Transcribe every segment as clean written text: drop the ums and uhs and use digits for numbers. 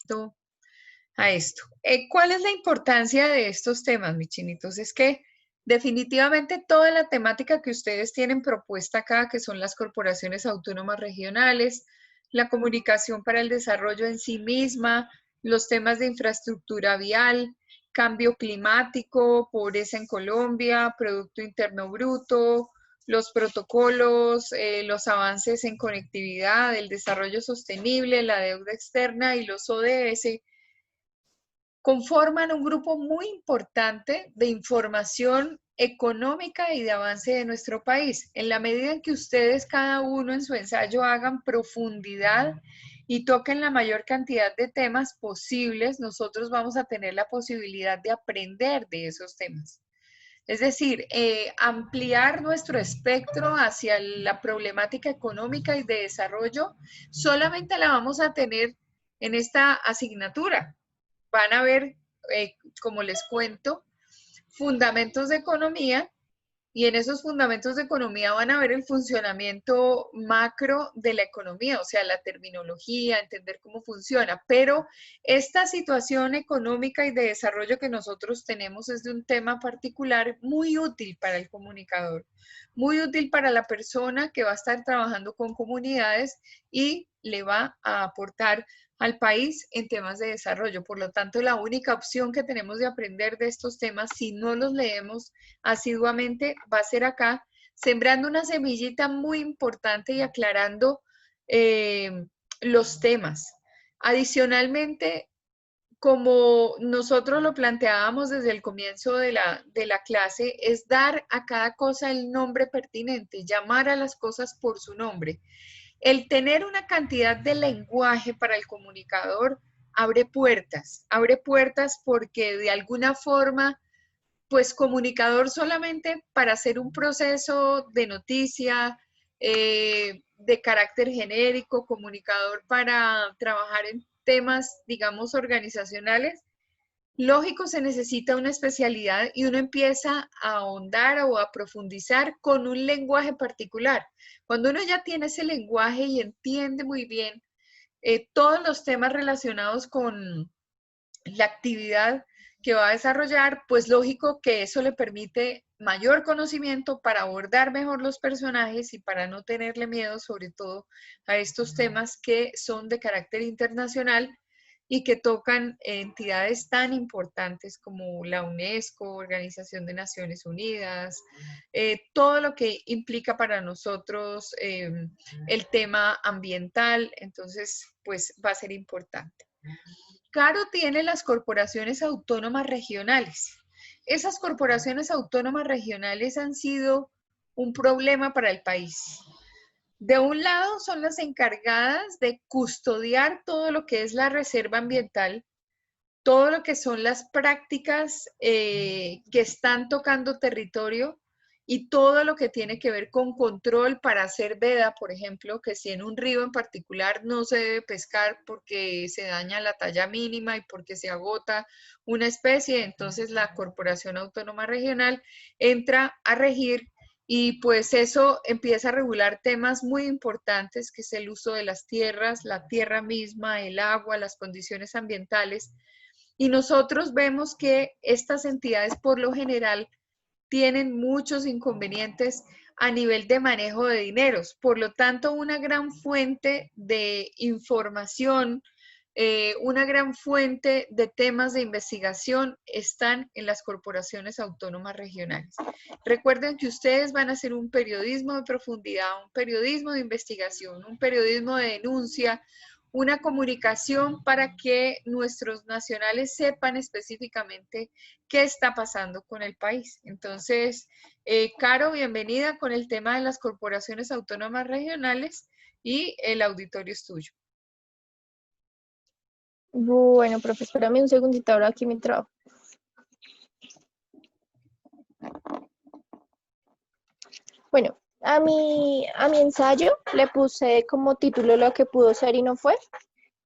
respecto a esto. ¿Cuál es la importancia de estos temas, mis chinitos? Es que definitivamente toda la temática que ustedes tienen propuesta acá, que son las corporaciones autónomas regionales, la comunicación para el desarrollo en sí misma, los temas de infraestructura vial, cambio climático, pobreza en Colombia, Producto Interno Bruto, los protocolos, los avances en conectividad, el desarrollo sostenible, la deuda externa y los ODS, conforman un grupo muy importante de información económica y de avance de nuestro país. En la medida en que ustedes, cada uno en su ensayo, hagan profundidad y toquen la mayor cantidad de temas posibles, nosotros vamos a tener la posibilidad de aprender de esos temas. Es decir, ampliar nuestro espectro hacia la problemática económica y de desarrollo solamente la vamos a tener en esta asignatura. Van a ver, como les cuento, fundamentos de economía, y en esos fundamentos de economía van a ver el funcionamiento macro de la economía, o sea, la terminología, entender cómo funciona. Pero esta situación económica y de desarrollo que nosotros tenemos es de un tema particular muy útil para el comunicador, muy útil para la persona que va a estar trabajando con comunidades y le va a aportar al país en temas de desarrollo. Por lo tanto, la única opción que tenemos de aprender de estos temas, si no los leemos asiduamente, va a ser acá, sembrando una semillita muy importante y aclarando los temas. Adicionalmente, como nosotros lo planteábamos desde el comienzo de la clase, es dar a cada cosa el nombre pertinente, llamar a las cosas por su nombre. El tener una cantidad de lenguaje para el comunicador abre puertas porque de alguna forma, pues comunicador solamente para hacer un proceso de noticia, de carácter genérico, comunicador para trabajar en temas, digamos, organizacionales, lógico, se necesita una especialidad y uno empieza a ahondar o a profundizar con un lenguaje particular. Cuando uno ya tiene ese lenguaje y entiende muy bien todos los temas relacionados con la actividad que va a desarrollar, pues lógico que eso le permite mayor conocimiento para abordar mejor los personajes y para no tenerle miedo, sobre todo a estos temas que son de carácter internacional y que tocan entidades tan importantes como la UNESCO, Organización de Naciones Unidas, todo lo que implica para nosotros el tema ambiental. Entonces, pues va a ser importante. Caro tiene las corporaciones autónomas regionales. Esas corporaciones autónomas regionales han sido un problema para el país. De un lado son las encargadas de custodiar todo lo que es la reserva ambiental, todo lo que son las prácticas que están tocando territorio y todo lo que tiene que ver con control para hacer veda, por ejemplo, que si en un río en particular no se debe pescar porque se daña la talla mínima y porque se agota una especie, entonces la Corporación Autónoma Regional entra a regir y pues eso empieza a regular temas muy importantes, que es el uso de las tierras, la tierra misma, el agua, las condiciones ambientales. Y nosotros vemos que estas entidades por lo general tienen muchos inconvenientes a nivel de manejo de dineros. Por lo tanto, una gran fuente de información, una gran fuente de temas de investigación están en las corporaciones autónomas regionales. Recuerden que ustedes van a hacer un periodismo de profundidad, un periodismo de investigación, un periodismo de denuncia, una comunicación para que nuestros nacionales sepan específicamente qué está pasando con el país. Entonces, Caro, bienvenida con el tema de las corporaciones autónomas regionales y el auditorio es tuyo. Bueno, profe, espérame un segundito, ahora aquí mi trabajo. Bueno, a mi ensayo le puse como título lo que pudo ser y no fue.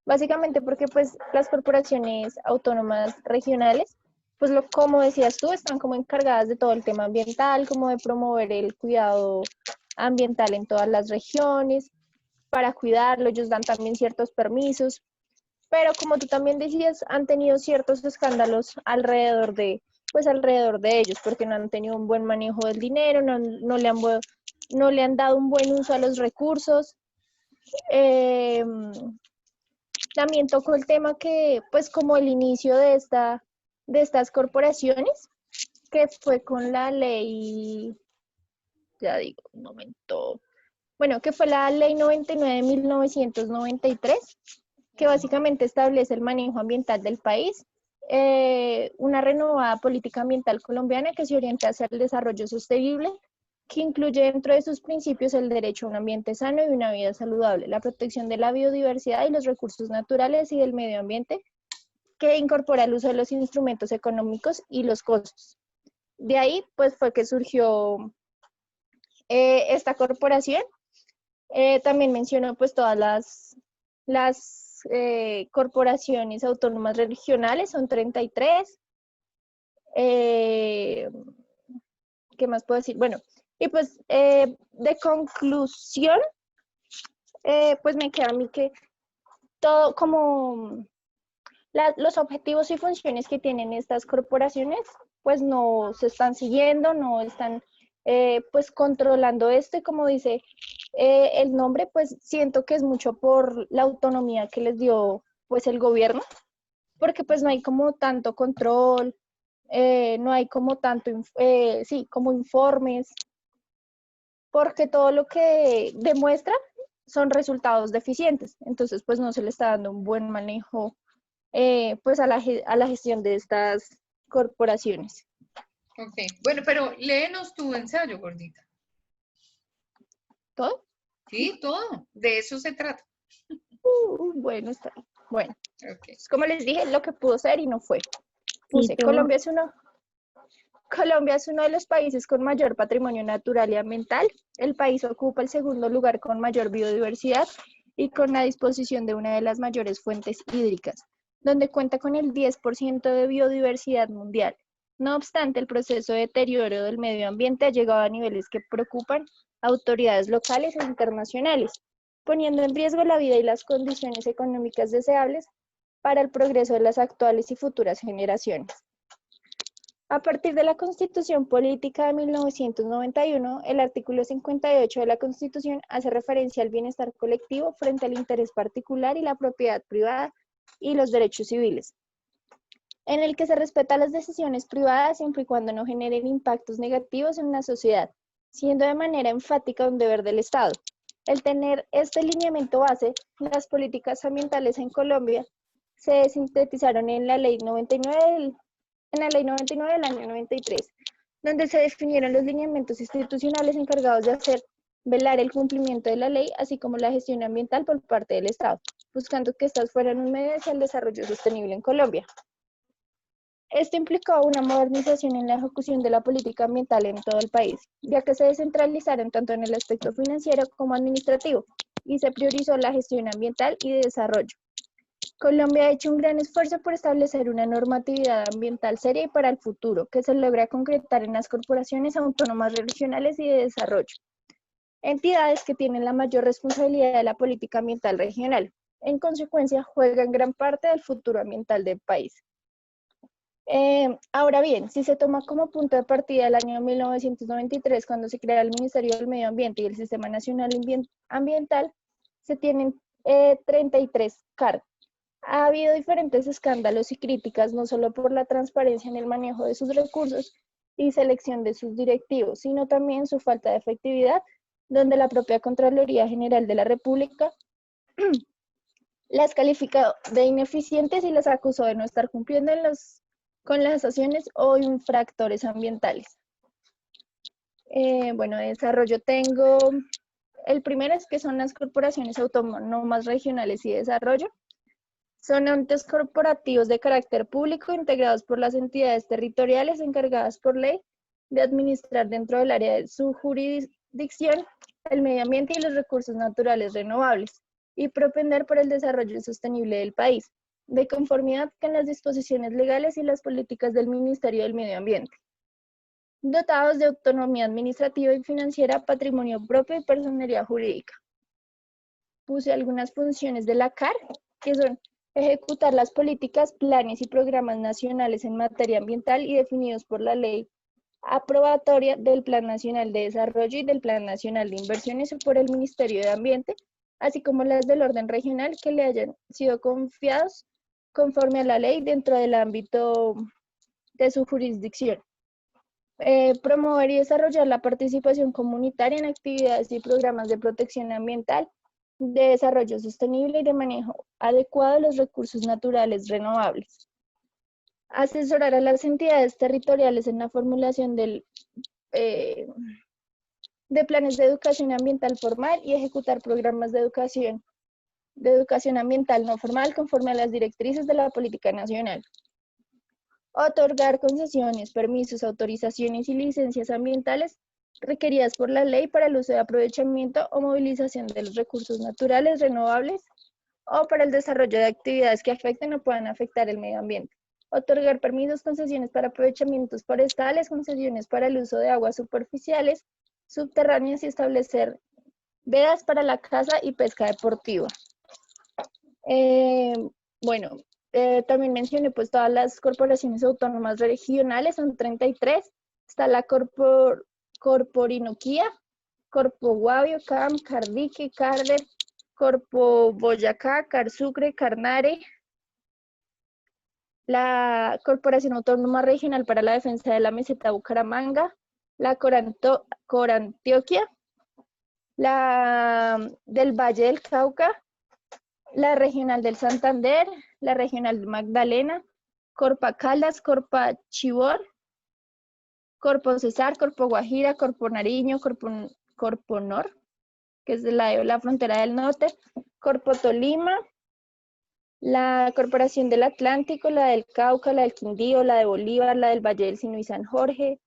Básicamente porque pues las corporaciones autónomas regionales, pues como decías tú, están como encargadas de todo el tema ambiental, como de promover el cuidado ambiental en todas las regiones, para cuidarlo, ellos dan también ciertos permisos, pero como tú también decías, han tenido ciertos escándalos alrededor de ellos, porque no han tenido un buen manejo del dinero, no le han dado un buen uso a los recursos. Eh, También tocó el tema que, pues como el inicio de estas corporaciones, que fue con la ley, ya digo, un momento, bueno, que fue la ley 99 de 1993, que básicamente establece el manejo ambiental del país, una renovada política ambiental colombiana que se orienta hacia el desarrollo sostenible, que incluye dentro de sus principios el derecho a un ambiente sano y una vida saludable, la protección de la biodiversidad y los recursos naturales y del medio ambiente, que incorpora el uso de los instrumentos económicos y los costos. De ahí, pues, fue que surgió esta corporación. También mencionó, pues, todas las corporaciones autónomas regionales, son 33. ¿Qué más puedo decir? Bueno, y pues de conclusión, pues me queda a mí que todo como los objetivos y funciones que tienen estas corporaciones, pues no se están siguiendo, no están pues controlando esto, y como dice el nombre, pues siento que es mucho por la autonomía que les dio pues el gobierno, porque pues no hay como tanto control, no hay como tanto, sí, como informes, porque todo lo que demuestra son resultados deficientes, entonces pues no se le está dando un buen manejo pues a la gestión de estas corporaciones. Ok, bueno, pero léenos tu ensayo, gordita. ¿Todo? Sí, todo, de eso se trata. Bueno, está bien. Bueno, Ok. como les dije, lo que pudo ser y no fue. Puse, Tito, Colombia es uno de los países con mayor patrimonio natural y ambiental. El país ocupa el segundo lugar con mayor biodiversidad y con la disposición de una de las mayores fuentes hídricas, donde cuenta con el 10% de biodiversidad mundial. No obstante, el proceso de deterioro del medio ambiente ha llegado a niveles que preocupan a autoridades locales e internacionales, poniendo en riesgo la vida y las condiciones económicas deseables para el progreso de las actuales y futuras generaciones. A partir de la Constitución Política de 1991, el artículo 58 de la Constitución hace referencia al bienestar colectivo frente al interés particular y la propiedad privada y los derechos civiles, en el que se respetan las decisiones privadas siempre y cuando no generen impactos negativos en la sociedad, siendo de manera enfática un deber del Estado. El tener este lineamiento base, las políticas ambientales en Colombia se sintetizaron en la Ley 99 del año 93, donde se definieron los lineamientos institucionales encargados de hacer velar el cumplimiento de la ley, así como la gestión ambiental por parte del Estado, buscando que estas fueran un medio hacia el desarrollo sostenible en Colombia. Esto implicó una modernización en la ejecución de la política ambiental en todo el país, ya que se descentralizaron tanto en el aspecto financiero como administrativo, y se priorizó la gestión ambiental y de desarrollo. Colombia ha hecho un gran esfuerzo por establecer una normatividad ambiental seria y para el futuro, que se logra concretar en las corporaciones autónomas regionales y de desarrollo, entidades que tienen la mayor responsabilidad de la política ambiental regional. En consecuencia, juegan gran parte del futuro ambiental del país. Ahora bien, si se toma como punto de partida el año 1993, cuando se crea el Ministerio del Medio Ambiente y el Sistema Nacional Ambiental, se tienen 33 cargos. Ha habido diferentes escándalos y críticas, no solo por la transparencia en el manejo de sus recursos y selección de sus directivos, sino también su falta de efectividad, donde la propia Contraloría General de la República las calificó de ineficientes y las acusó de no estar cumpliendo con las acciones o infractores ambientales. Bueno, de desarrollo tengo, el primero es que son las corporaciones autónomas regionales y de desarrollo. Son entes corporativos de carácter público integrados por las entidades territoriales encargadas por ley de administrar dentro del área de su jurisdicción el medio ambiente y los recursos naturales renovables y propender por el desarrollo sostenible del país, de conformidad con las disposiciones legales y las políticas del Ministerio del Medio Ambiente. Dotados de autonomía administrativa y financiera, patrimonio propio y personería jurídica. Puse algunas funciones de la CAR, que son Ejecutar las políticas, planes y programas nacionales en materia ambiental y definidos por la ley aprobatoria del Plan Nacional de Desarrollo y del Plan Nacional de Inversiones o por el Ministerio de Ambiente, así como las del orden regional que le hayan sido confiados conforme a la ley dentro del ámbito de su jurisdicción. Promover y desarrollar la participación comunitaria en actividades y programas de protección ambiental, de desarrollo sostenible y de manejo adecuado de los recursos naturales renovables. Asesorar a las entidades territoriales en la formulación de planes de educación ambiental formal y ejecutar programas de educación ambiental no formal conforme a las directrices de la política nacional. Otorgar concesiones, permisos, autorizaciones y licencias ambientales requeridas por la ley para el uso de aprovechamiento o movilización de los recursos naturales renovables o para el desarrollo de actividades que afecten o puedan afectar el medio ambiente. Otorgar permisos, concesiones para aprovechamientos forestales, concesiones para el uso de aguas superficiales, subterráneas y establecer vedas para la caza y pesca deportiva. Bueno, también mencioné pues todas las corporaciones autónomas regionales, son 33. Está la Corporinoquía, Corpo Guavio, CAM, Cardique, Carder, Corpo Boyacá, Carsucre, Carnare, la Corporación Autónoma Regional para la Defensa de la Meseta Bucaramanga, la Corantioquia, la del Valle del Cauca, la Regional del Santander, la Regional de Magdalena, Corpa Caldas, Corpa Chivor, Corpo Cesar, Corpo Guajira, Corpo Nariño, Corpo Nor, que es de la frontera del norte, Corpo Tolima, la Corporación del Atlántico, la del Cauca, la del Quindío, la de Bolívar, la del Valle del Sinu y San Jorge,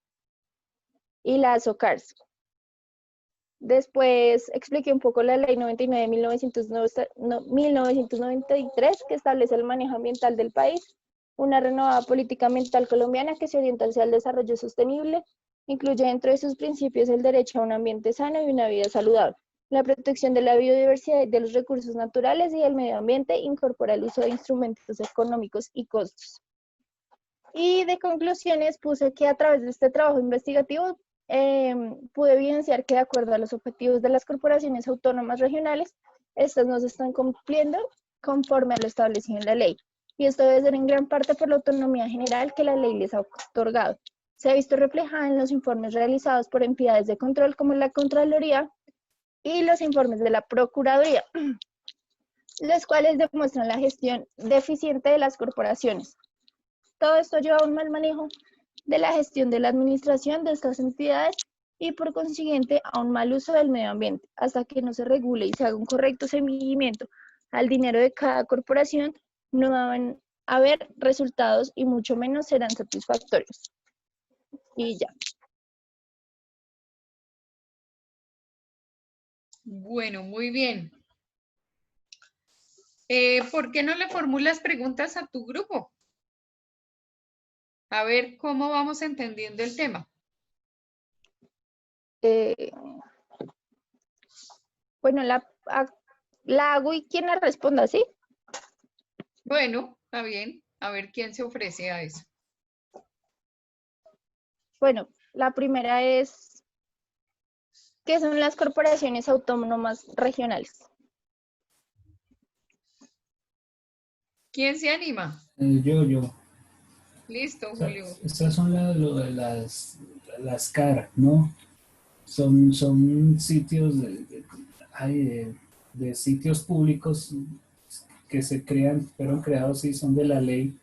y la SOCARS. Después expliqué un poco la ley 99 de 1993, que establece el manejo ambiental del país, una renovada política ambiental colombiana que se orienta hacia el desarrollo sostenible, incluye dentro de sus principios el derecho a un ambiente sano y una vida saludable. La protección de la biodiversidad y de los recursos naturales y del medio ambiente incorpora el uso de instrumentos económicos y costos. Y de conclusiones puse que a través de este trabajo investigativo pude evidenciar que de acuerdo a los objetivos de las corporaciones autónomas regionales, estas no se están cumpliendo conforme a lo establecido en la ley. Y esto debe ser en gran parte por la autonomía general que la ley les ha otorgado. Se ha visto reflejada en los informes realizados por entidades de control como la Contraloría y los informes de la Procuraduría, los cuales demuestran la gestión deficiente de las corporaciones. Todo esto lleva a un mal manejo de la gestión de la administración de estas entidades y por consiguiente a un mal uso del medio ambiente. Hasta que no se regule y se haga un correcto seguimiento al dinero de cada corporación, no van a haber resultados y mucho menos serán satisfactorios. Y ya. Bueno, muy bien. ¿Por qué no le formulas preguntas a tu grupo? A ver cómo vamos entendiendo el tema. Bueno, la hago y quien la responda, ¿sí? Bueno, está bien. A ver quién se ofrece a eso. Bueno, la primera es, ¿qué son las corporaciones autónomas regionales? ¿Quién se anima? Yo. Listo, Julio. Estas son las CAR, ¿no? Son sitios de sitios públicos que fueron creados y son de la ley,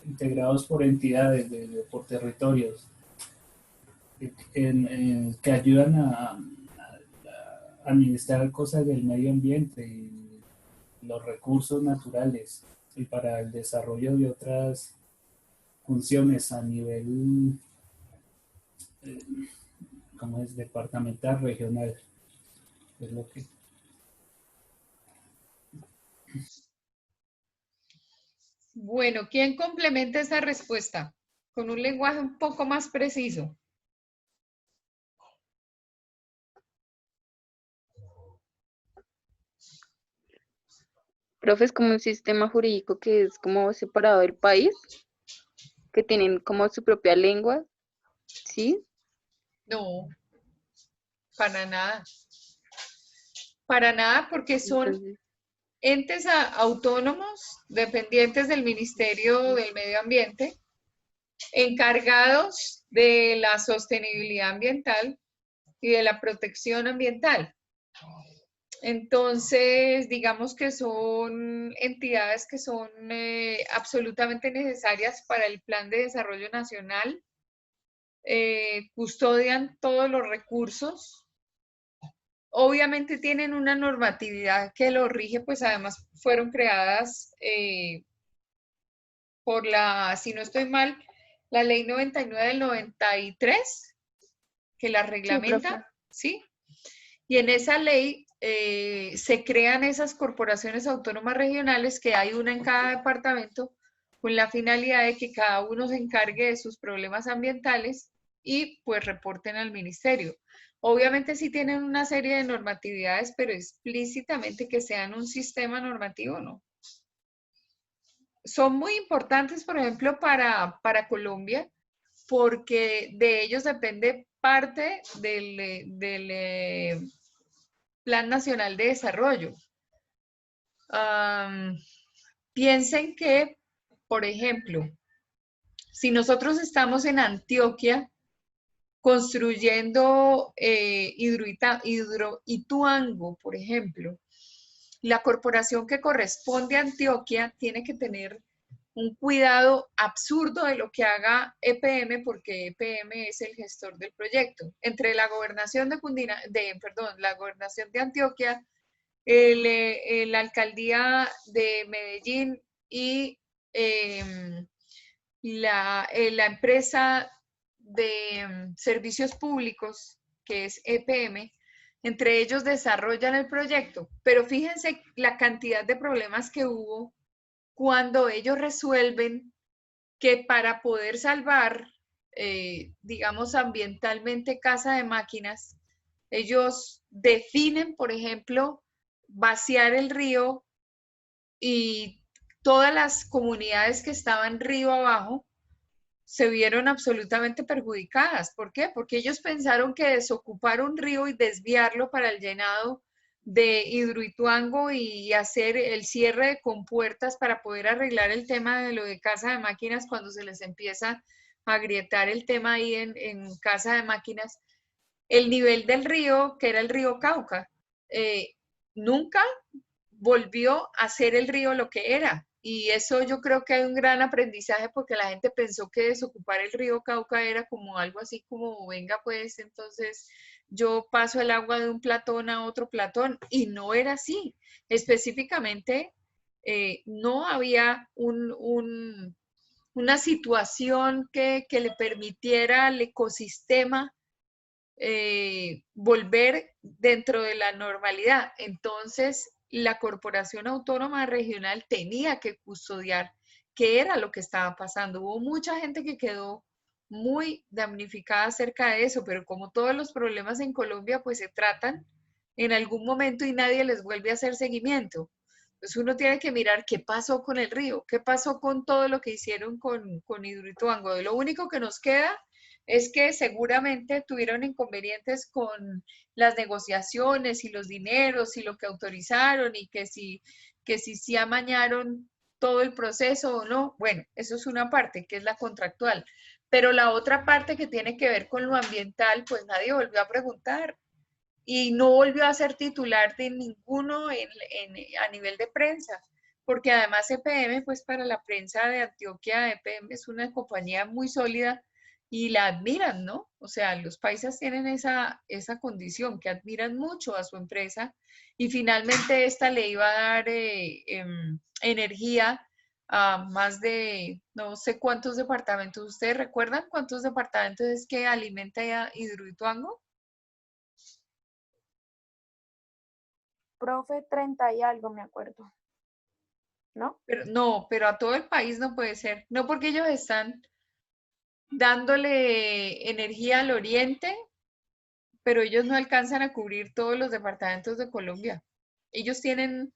integrados por entidades, por territorios, que ayudan a administrar cosas del medio ambiente y los recursos naturales y para el desarrollo de otras funciones a nivel como es departamental, regional. Es lo que... Bueno, ¿quién complementa esa respuesta? Con un lenguaje un poco más preciso. Profe, es como un sistema jurídico que es como separado del país, que tienen como su propia lengua, ¿sí? No, para nada. Para nada, porque son Entonces, entes autónomos dependientes del Ministerio del Medio Ambiente, encargados de la sostenibilidad ambiental y de la protección ambiental. Entonces, digamos que son entidades que son absolutamente necesarias para el Plan de Desarrollo Nacional, custodian todos los recursos. Obviamente tienen una normatividad que lo rige, pues además fueron creadas por la, si no estoy mal, la ley 99 del 93, que la Sí, profe. reglamenta, ¿sí? Y en esa ley se crean esas corporaciones autónomas regionales, que hay una en cada departamento, con la finalidad de que cada uno se encargue de sus problemas ambientales y pues reporten al ministerio. Obviamente sí tienen una serie de normatividades, pero explícitamente que sean un sistema normativo, ¿no? Son muy importantes, por ejemplo, para Colombia, porque de ellos depende parte del Plan Nacional de Desarrollo. Piensen que, por ejemplo, si nosotros estamos en Antioquia construyendo Hidroituango, por ejemplo, la corporación que corresponde a Antioquia tiene que tener un cuidado absurdo de lo que haga EPM, porque EPM es el gestor del proyecto. Entre la gobernación la gobernación de Antioquia, la alcaldía de Medellín y la empresa de servicios públicos, que es EPM, entre ellos desarrollan el proyecto, pero fíjense la cantidad de problemas que hubo cuando ellos resuelven que para poder salvar, digamos, ambientalmente Casa de Máquinas, ellos definen, por ejemplo, vaciar el río y todas las comunidades que estaban río abajo se vieron absolutamente perjudicadas. ¿Por qué? Porque ellos pensaron que desocupar un río y desviarlo para el llenado de Hidroituango y hacer el cierre de compuertas para poder arreglar el tema de lo de Casa de Máquinas cuando se les empieza a agrietar el tema ahí en Casa de Máquinas, el nivel del río, que era el río Cauca, nunca volvió a ser el río lo que era. Y eso yo creo que hay un gran aprendizaje, porque la gente pensó que desocupar el río Cauca era como algo así como, venga pues, entonces yo paso el agua de un platón a otro platón, y no era así. Específicamente, no había una situación que le permitiera al ecosistema volver dentro de la normalidad. Entonces, la Corporación Autónoma Regional tenía que custodiar qué era lo que estaba pasando. Hubo mucha gente que quedó muy damnificada acerca de eso, pero como todos los problemas en Colombia, pues se tratan en algún momento y nadie les vuelve a hacer seguimiento. Entonces uno tiene que mirar qué pasó con el río, qué pasó con todo lo que hicieron con Hidroituango. Lo único que nos queda es que seguramente tuvieron inconvenientes con las negociaciones y los dineros y lo que autorizaron, y que si amañaron todo el proceso o no. Bueno, eso es una parte que es la contractual, pero la otra parte que tiene que ver con lo ambiental, pues nadie volvió a preguntar y no volvió a ser titular de ninguno a nivel de prensa, porque además EPM, pues para la prensa de Antioquia, EPM es una compañía muy sólida y la admiran, ¿no? O sea, los paisas tienen esa condición, que admiran mucho a su empresa, y finalmente esta le iba a dar energía a más de no sé cuántos departamentos. ¿Ustedes recuerdan cuántos departamentos es que alimenta Hidroituango? Profe, 30 y algo, me acuerdo. ¿No? Pero, no, pero a todo el país no puede ser. No, porque ellos están dándole energía al oriente, pero ellos no alcanzan a cubrir todos los departamentos de Colombia. Ellos tienen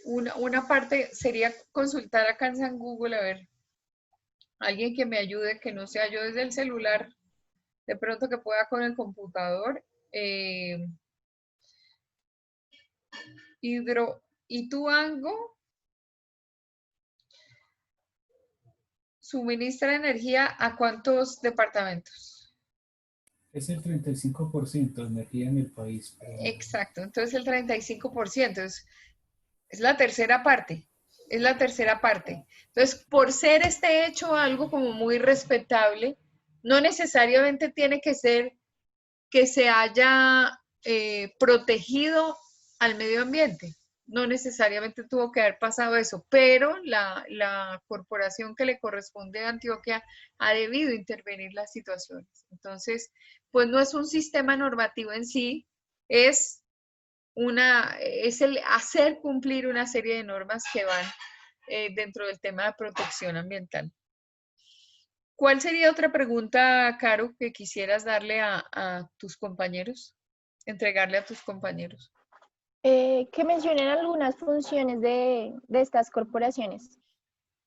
una parte sería consultar acá en San Google, a ver, alguien que me ayude, que no sea yo desde el celular, de pronto que pueda con el computador. Ituango suministra energía a ¿cuántos departamentos? Es el 35% de energía en el país. Exacto, entonces el 35% es la tercera parte, es la tercera parte. Entonces, por ser este hecho algo como muy respetable, no necesariamente tiene que ser que se haya protegido al medio ambiente. No necesariamente tuvo que haber pasado eso, pero la corporación que le corresponde a Antioquia ha debido intervenir las situaciones. Entonces, pues no es un sistema normativo en sí, es el hacer cumplir una serie de normas que van dentro del tema de protección ambiental. ¿Cuál sería otra pregunta, Caro, que quisieras darle a tus compañeros? Entregarle a tus compañeros. Que mencionen algunas funciones de estas corporaciones.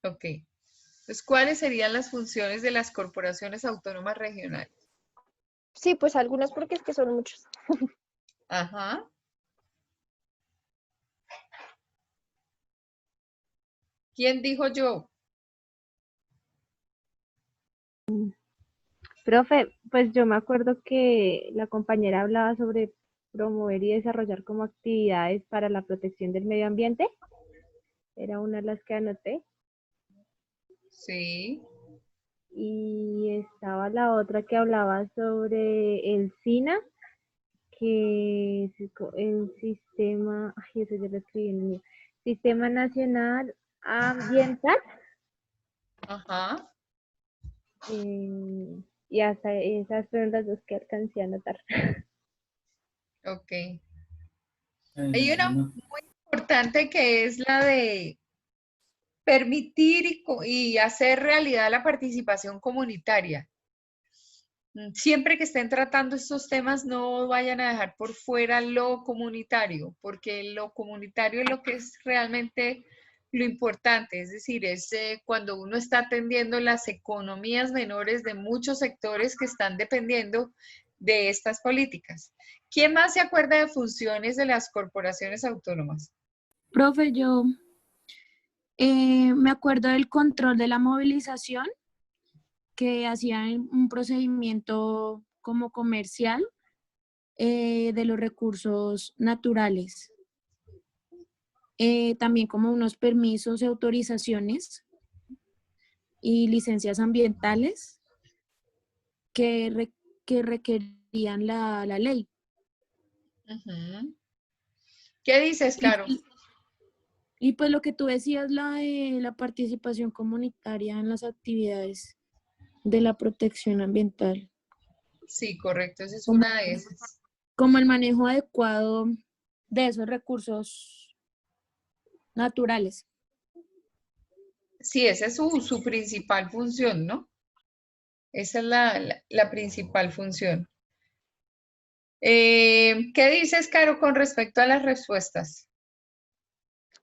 Ok. Entonces, ¿cuáles serían las funciones de las corporaciones autónomas regionales? Sí, pues algunas porque es que son muchos. Ajá. ¿Quién dijo yo? Profe, pues yo me acuerdo que la compañera hablaba sobre promover y desarrollar como actividades para la protección del medio ambiente. Era una de las que anoté. Sí. Y estaba la otra que hablaba sobre el SINA, que es el sistema, ay, eso ya lo escribí en el mío, Sistema Nacional Ambiental. Ajá. Y hasta esas fueron las dos que alcancé a anotar. Ok. Hay una muy importante que es la de permitir y hacer realidad la participación comunitaria. Siempre que estén tratando estos temas, no vayan a dejar por fuera lo comunitario, porque lo comunitario es lo que es realmente lo importante, es decir, es cuando uno está atendiendo las economías menores de muchos sectores que están dependiendo de estas políticas. ¿Quién más se acuerda de funciones de las corporaciones autónomas? Profe, yo me acuerdo del control de la movilización que hacían un procedimiento como comercial de los recursos naturales. También como unos permisos y autorizaciones y licencias ambientales que requerían la ley. Uh-huh. ¿Qué dices, Caro? Y pues lo que tú decías, la de la participación comunitaria en las actividades de la protección ambiental. Sí, correcto, esa es una de esas. Como el manejo adecuado de esos recursos naturales. Sí, esa es su principal función, ¿no? Esa es la principal función. ¿Qué dices, Caro, con respecto a las respuestas?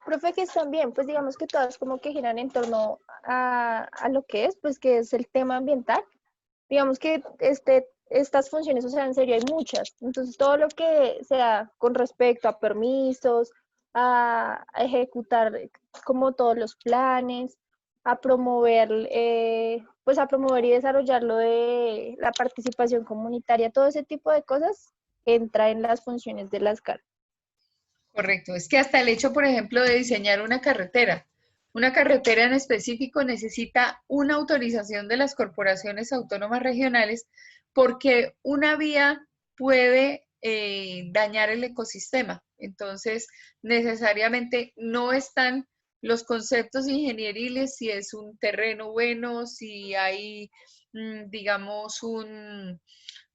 Profe, que están bien, pues digamos que todas como que giran en torno a lo que es, pues que es el tema ambiental. Digamos que estas funciones, o sea, en serio hay muchas. Entonces, todo lo que sea con respecto a permisos, a ejecutar como todos los planes, a promover, pues a promover y desarrollar lo de la participación comunitaria, todo ese tipo de cosas entra en las funciones de las CAR. Correcto, es que hasta el hecho, por ejemplo, de diseñar una carretera en específico necesita una autorización de las corporaciones autónomas regionales porque una vía puede dañar el ecosistema. Entonces, necesariamente no están los conceptos ingenieriles, si es un terreno bueno, si hay, digamos, un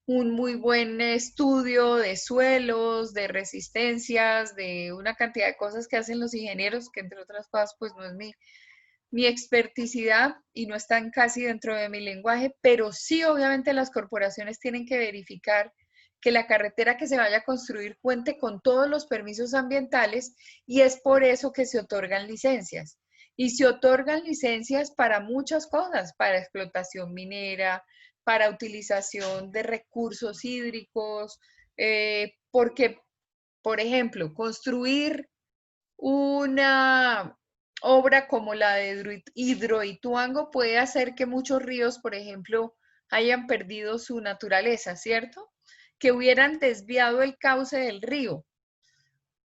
muy buen estudio de suelos, de resistencias, de una cantidad de cosas que hacen los ingenieros, que entre otras cosas, pues no es mi experticidad y no están casi dentro de mi lenguaje, pero sí obviamente las corporaciones tienen que verificar que la carretera que se vaya a construir cuente con todos los permisos ambientales y es por eso que se otorgan licencias. Y se otorgan licencias para muchas cosas, para explotación minera, para utilización de recursos hídricos, porque, por ejemplo, construir una obra como la de Hidroituango puede hacer que muchos ríos, por ejemplo, hayan perdido su naturaleza, ¿cierto? Que hubieran desviado el cauce del río.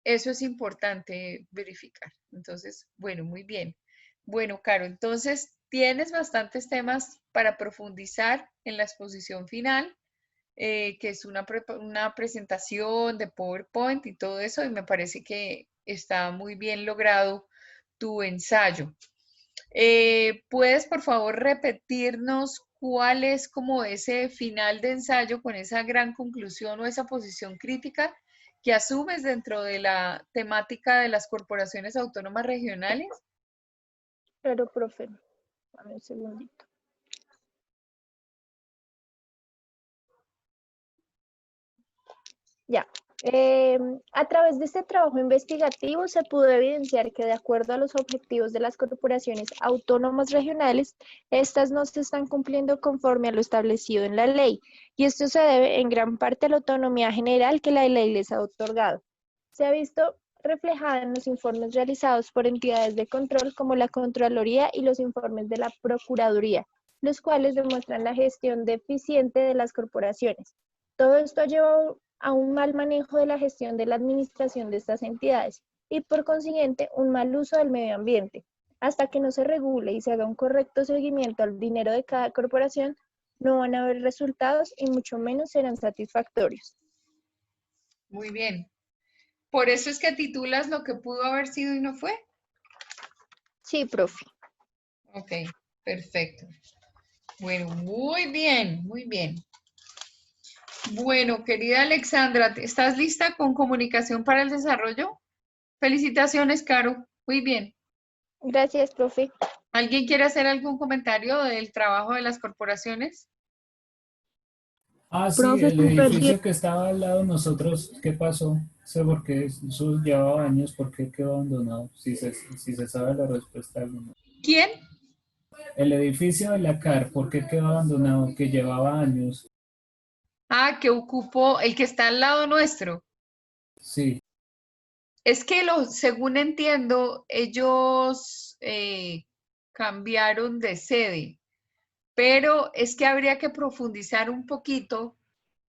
Eso es importante verificar. Entonces, bueno, muy bien. Bueno, Caro, entonces tienes bastantes temas para profundizar en la exposición final, que es una presentación de PowerPoint y todo eso, y me parece que está muy bien logrado tu ensayo. ¿Puedes, por favor, repetirnos cuál es como ese final de ensayo con esa gran conclusión o esa posición crítica que asumes dentro de la temática de las corporaciones autónomas regionales? Claro, profe. Dame un segundito. Ya. A través de este trabajo investigativo se pudo evidenciar que de acuerdo a los objetivos de las corporaciones autónomas regionales, estas no se están cumpliendo conforme a lo establecido en la ley, y esto se debe en gran parte a la autonomía general que la ley les ha otorgado. Se ha visto reflejada en los informes realizados por entidades de control como la Contraloría y los informes de la Procuraduría, los cuales demuestran la gestión deficiente de las corporaciones. Todo esto ha llevado a un mal manejo de la gestión de la administración de estas entidades y por consiguiente un mal uso del medio ambiente. Hasta que no se regule y se haga un correcto seguimiento al dinero de cada corporación, no van a haber resultados y mucho menos serán satisfactorios. Muy bien. ¿Por eso es que titulas lo que pudo haber sido y no fue? Sí, profe. Ok, perfecto. Bueno, muy bien, muy bien. Bueno, querida Alexandra, ¿estás lista con comunicación para el desarrollo? Felicitaciones, Caro. Muy bien. Gracias, profe. ¿Alguien quiere hacer algún comentario del trabajo de las corporaciones? Ah, sí, Profe, el súper bien. edificio que estaba al lado de nosotros, ¿qué pasó? Sé por qué, eso llevaba años, ¿por qué quedó abandonado? Si se sabe la respuesta alguna. ¿Quién? El edificio de la CAR, ¿por qué quedó abandonado? Que llevaba años. Ah, que ocupó el que está al lado nuestro. Sí, Es que según entiendo, ellos cambiaron de sede, pero es que habría que profundizar un poquito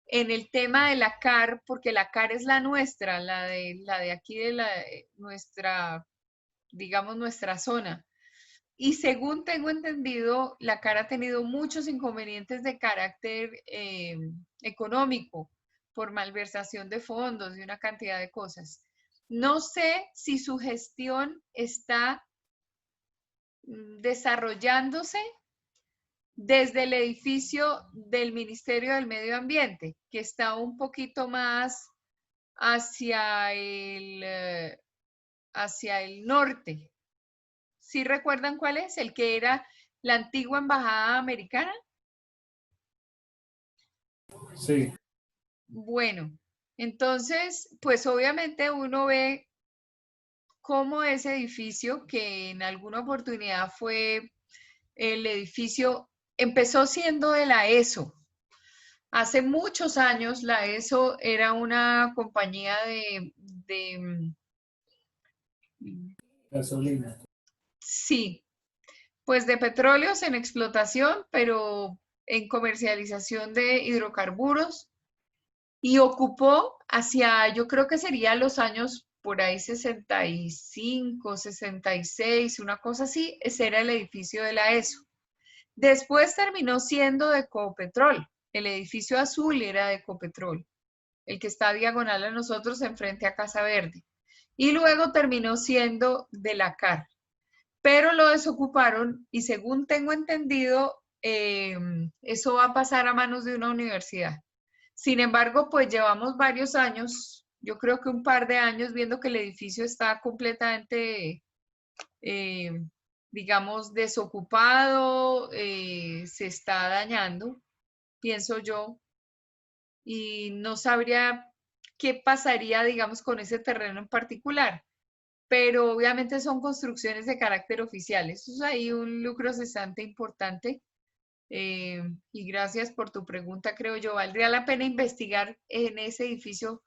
en el tema de la CAR, porque la CAR es la nuestra, la de aquí de nuestra, digamos, nuestra zona. Y según tengo entendido, la CAR ha tenido muchos inconvenientes de carácter económico por malversación de fondos y una cantidad de cosas. No sé si su gestión está desarrollándose desde el edificio del Ministerio del Medio Ambiente, que está un poquito más hacia el norte. ¿Sí recuerdan cuál es? El que era la antigua embajada americana. sí. Bueno, entonces, pues obviamente uno ve cómo ese edificio, que en alguna oportunidad fue el edificio, empezó siendo de la ESO. Hace muchos años la ESO era una compañía Gasolina. sí, pues de petróleos en explotación, pero en comercialización de hidrocarburos y ocupó hacia, yo creo que sería los años por ahí 65, 66, una cosa así, ese era el edificio de la ESO. Después terminó siendo de Ecopetrol, el edificio azul era de Ecopetrol, el que está diagonal a nosotros enfrente a Casa Verde. Y luego terminó siendo de la CAR, pero lo desocuparon y según tengo entendido, eso va a pasar a manos de una universidad. Sin embargo, pues llevamos varios años, yo creo que un par de años, viendo que el edificio está completamente, eh, digamos, desocupado, se está dañando, pienso yo. y no sabría qué pasaría, digamos, con ese terreno en particular. Pero obviamente son construcciones de carácter oficial. Eso es ahí un lucro cesante importante. Y gracias por tu pregunta, creo yo. ¿Valdría la pena investigar en ese edificio?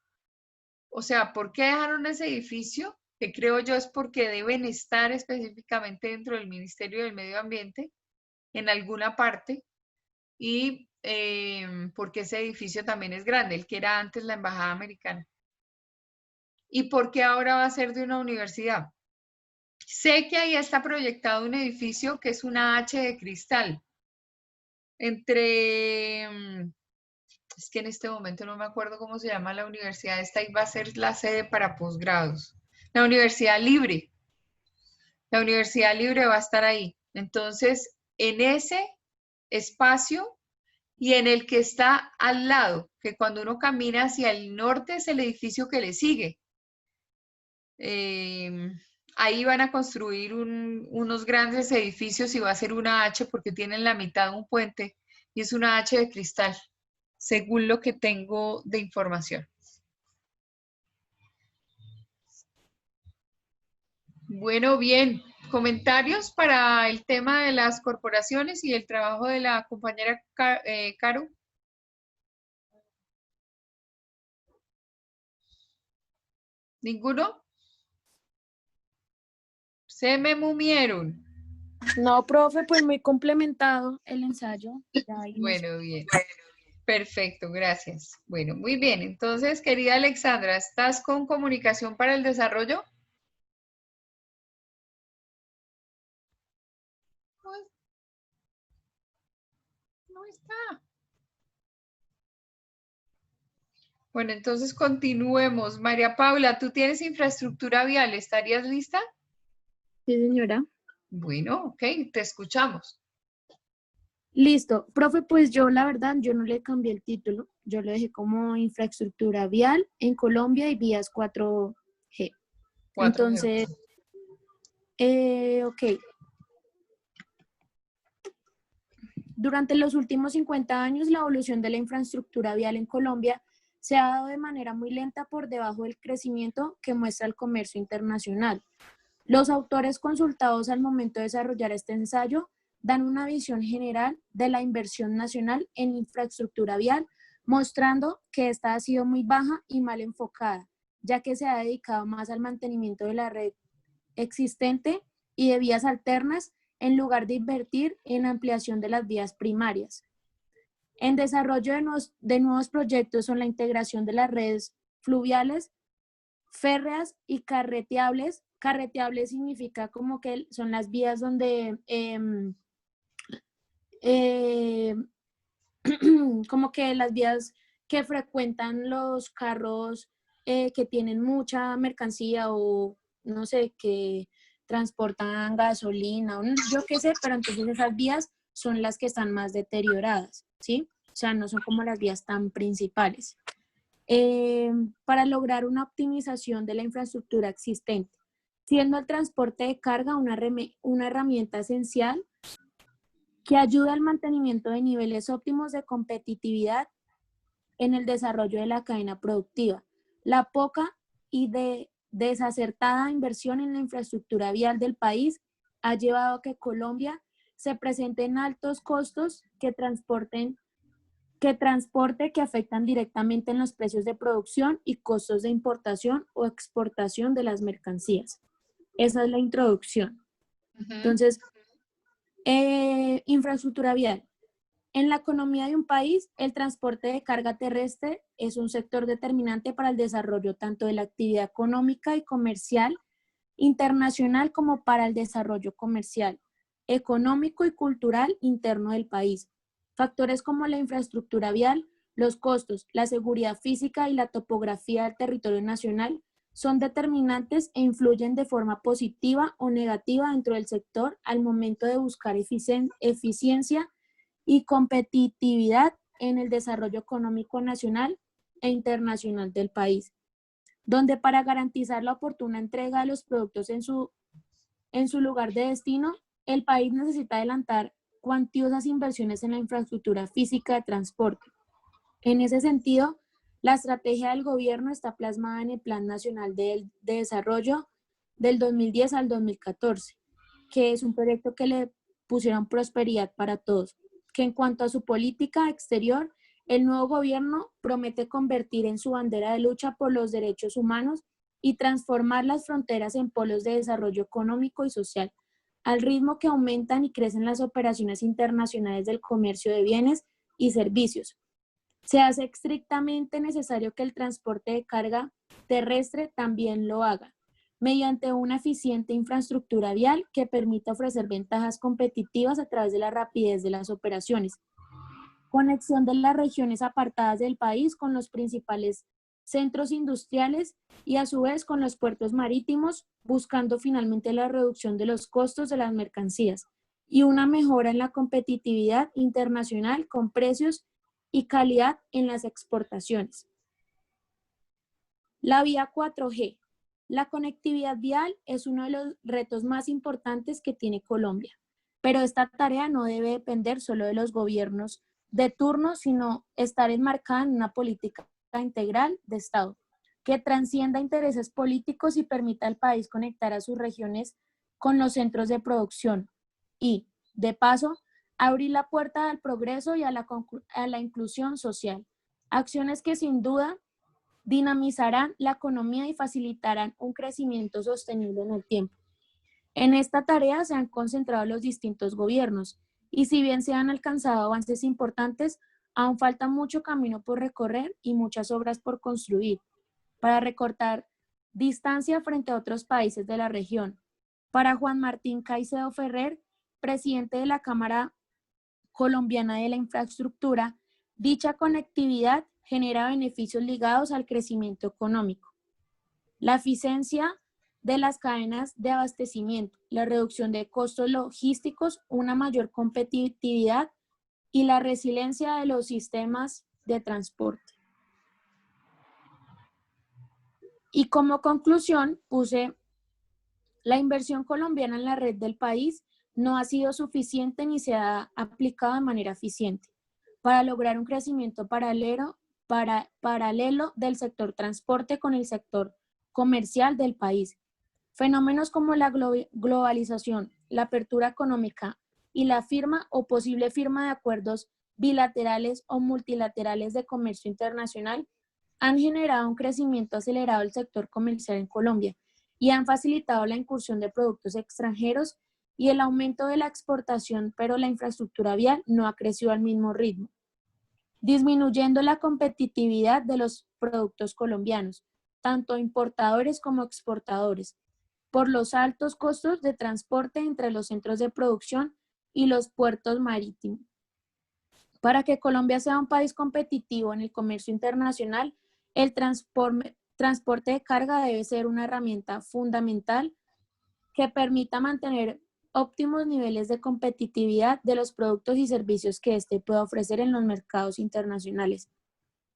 O sea, ¿por qué dejaron ese edificio? Que creo yo es porque deben estar específicamente dentro del Ministerio del Medio Ambiente, en alguna parte, y porque ese edificio también es grande, el que era antes la Embajada Americana. ¿Y por qué ahora va a ser de una universidad? Sé que ahí está proyectado un edificio que es una H de cristal, entre, es que en este momento no me acuerdo cómo se llama la universidad, esta va a ser la sede para posgrados. La Universidad Libre. La Universidad Libre va a estar ahí. Entonces, en ese espacio y en el que está al lado, que cuando uno camina hacia el norte es el edificio que le sigue. Ahí van a construir unos grandes edificios y va a ser una H porque tienen la mitad un puente y es una H de cristal, según lo que tengo de información. Bueno, bien. ¿Comentarios para el tema de las corporaciones y el trabajo de la compañera Caro? ¿Ninguno? Se me mumieron. No, profe, pues muy complementado el ensayo. Ya ahí Bueno, bien. Perfecto, gracias. Bueno, muy bien. Entonces, querida Alexandra, ¿estás con comunicación para el desarrollo? No está. Bueno, entonces continuemos. María Paula, ¿tú tienes infraestructura vial? ¿Estarías lista? Sí, señora. Bueno, ok, te escuchamos. Listo. Profe, pues yo la verdad, yo no le cambié el título. Yo lo dejé como infraestructura vial en Colombia y vías 4G. 4G. Entonces, ok. Durante los últimos 50 años, la evolución de la infraestructura vial en Colombia se ha dado de manera muy lenta por debajo del crecimiento que muestra el comercio internacional. Los autores consultados al momento de desarrollar este ensayo dan una visión general de la inversión nacional en infraestructura vial, mostrando que esta ha sido muy baja y mal enfocada, ya que se ha dedicado más al mantenimiento de la red existente y de vías alternas en lugar de invertir en ampliación de las vías primarias. En desarrollo de nuevos proyectos son la integración de las redes fluviales, férreas y carreteables. Carreteables significa como que son las vías donde como que las vías que frecuentan los carros que tienen mucha mercancía o no sé, que transportan gasolina, o yo qué sé, pero entonces esas vías son las que están más deterioradas, ¿sí? O sea, no son como las vías tan principales. Para lograr una optimización de la infraestructura existente, siendo el transporte de carga una herramienta esencial que ayuda al mantenimiento de niveles óptimos de competitividad en el desarrollo de la cadena productiva. La poca y desacertada inversión en la infraestructura vial del país ha llevado a que Colombia se presenten altos costos que afectan directamente en los precios de producción y costos de importación o exportación de las mercancías. Esa es la introducción. Entonces, infraestructura vial. En la economía de un país, el transporte de carga terrestre es un sector determinante para el desarrollo tanto de la actividad económica y comercial internacional como para el desarrollo comercial, económico y cultural interno del país. Factores como la infraestructura vial, los costos, la seguridad física y la topografía del territorio nacional son determinantes e influyen de forma positiva o negativa dentro del sector al momento de buscar eficiencia y competitividad en el desarrollo económico nacional e internacional del país, donde para garantizar la oportuna entrega de los productos en su lugar de destino, el país necesita adelantar cuantiosas inversiones en la infraestructura física de transporte. En ese sentido, la estrategia del gobierno está plasmada en el Plan Nacional de Desarrollo del 2010 al 2014, que es un proyecto que le pusieron prosperidad para todos, que en cuanto a su política exterior, el nuevo gobierno promete convertir en su bandera de lucha por los derechos humanos y transformar las fronteras en polos de desarrollo económico y social, al ritmo que aumentan y crecen las operaciones internacionales del comercio de bienes y servicios. Se hace estrictamente necesario que el transporte de carga terrestre también lo haga, mediante una eficiente infraestructura vial que permita ofrecer ventajas competitivas a través de la rapidez de las operaciones, conexión de las regiones apartadas del país con los principales centros industriales y a su vez con los puertos marítimos, buscando finalmente la reducción de los costos de las mercancías y una mejora en la competitividad internacional con precios y calidad en las exportaciones. La vía 4G. La conectividad vial es uno de los retos más importantes que tiene Colombia, pero esta tarea no debe depender solo de los gobiernos de turno, sino estar enmarcada en una política integral de Estado que transcienda intereses políticos y permita al país conectar a sus regiones con los centros de producción y, de paso, abrir la puerta al progreso y a la inclusión social. Acciones que sin duda dinamizarán la economía y facilitarán un crecimiento sostenible en el tiempo. En esta tarea se han concentrado los distintos gobiernos y si bien se han alcanzado avances importantes, aún falta mucho camino por recorrer y muchas obras por construir para recortar distancia frente a otros países de la región. Para Juan Martín Caicedo Ferrer, presidente de la Cámara Colombiana de la Infraestructura, dicha conectividad genera beneficios ligados al crecimiento económico, la eficiencia de las cadenas de abastecimiento, la reducción de costos logísticos, una mayor competitividad y la resiliencia de los sistemas de transporte. Y como conclusión puse, la inversión colombiana en la red del país no ha sido suficiente ni se ha aplicado de manera eficiente para lograr un crecimiento paralelo del sector transporte con el sector comercial del país. Fenómenos como la globalización, la apertura económica y la firma o posible firma de acuerdos bilaterales o multilaterales de comercio internacional han generado un crecimiento acelerado del sector comercial en Colombia y han facilitado la incursión de productos extranjeros y el aumento de la exportación, pero la infraestructura vial no ha crecido al mismo ritmo, disminuyendo la competitividad de los productos colombianos, tanto importadores como exportadores, por los altos costos de transporte entre los centros de producción y los puertos marítimos. Para que Colombia sea un país competitivo en el comercio internacional, el transporte de carga debe ser una herramienta fundamental que permita mantener óptimos niveles de competitividad de los productos y servicios que éste pueda ofrecer en los mercados internacionales.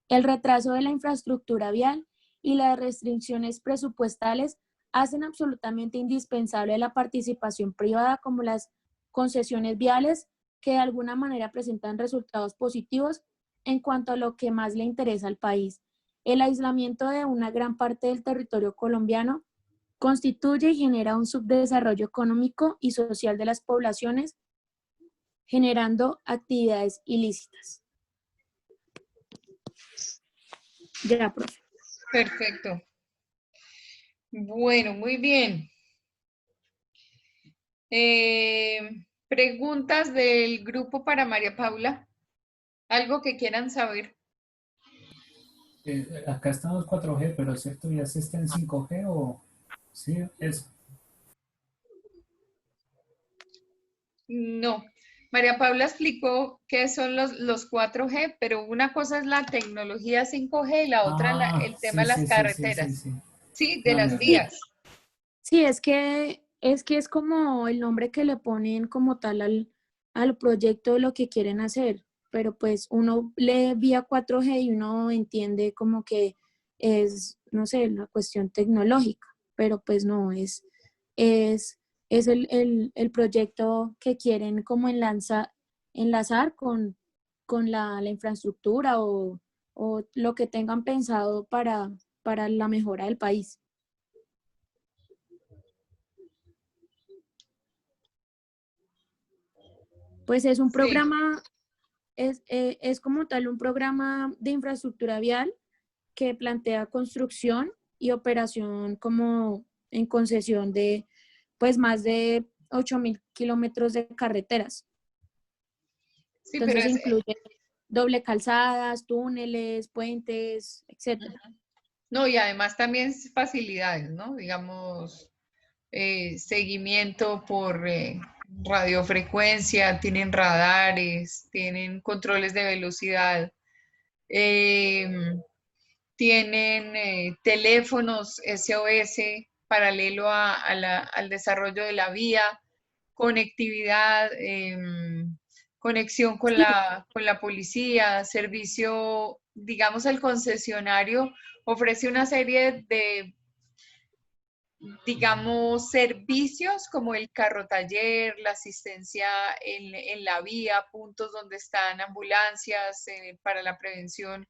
El retraso de la infraestructura vial y las restricciones presupuestales hacen absolutamente indispensable la participación privada como las concesiones viales que de alguna manera presentan resultados positivos en cuanto a lo que más le interesa al país. El aislamiento de una gran parte del territorio colombiano constituye y genera un subdesarrollo económico y social de las poblaciones, generando actividades ilícitas. Ya, profe. Perfecto. Bueno, muy bien. Preguntas del grupo para María Paula. ¿Algo que quieran saber? Acá estamos 4G, pero ¿cierto? ¿Ya se está en 5G o...? Sí, eso. No. María Paula explicó qué son los 4G, pero una cosa es la tecnología 5G y la otra el tema Sí, de las sí, sí, sí, sí, carreteras. sí. Sí, de No, las me vías. Sí, es que es como el nombre que le ponen como tal al proyecto de lo que quieren hacer, pero pues uno lee vía 4G y uno entiende como que es, no sé, una cuestión tecnológica, pero pues no, es, es el proyecto que quieren como enlazar con la infraestructura o o lo que tengan pensado para la mejora del país. Pues es un Sí. programa, es como tal un programa de infraestructura vial que plantea construcción y operación como en concesión de pues más de 8.000 kilómetros de carreteras. Sí, pero Entonces incluye doble calzadas, túneles, puentes, etc. no, y además también facilidades, ¿no? Digamos, seguimiento por radiofrecuencia, tienen radares, tienen controles de velocidad, em, tienen teléfonos SOS paralelo al desarrollo de la vía, conectividad, conexión Sí, con la policía, servicio, digamos, el concesionario ofrece una serie de, digamos, servicios como el carro taller, la asistencia en la vía, puntos donde están ambulancias para la prevención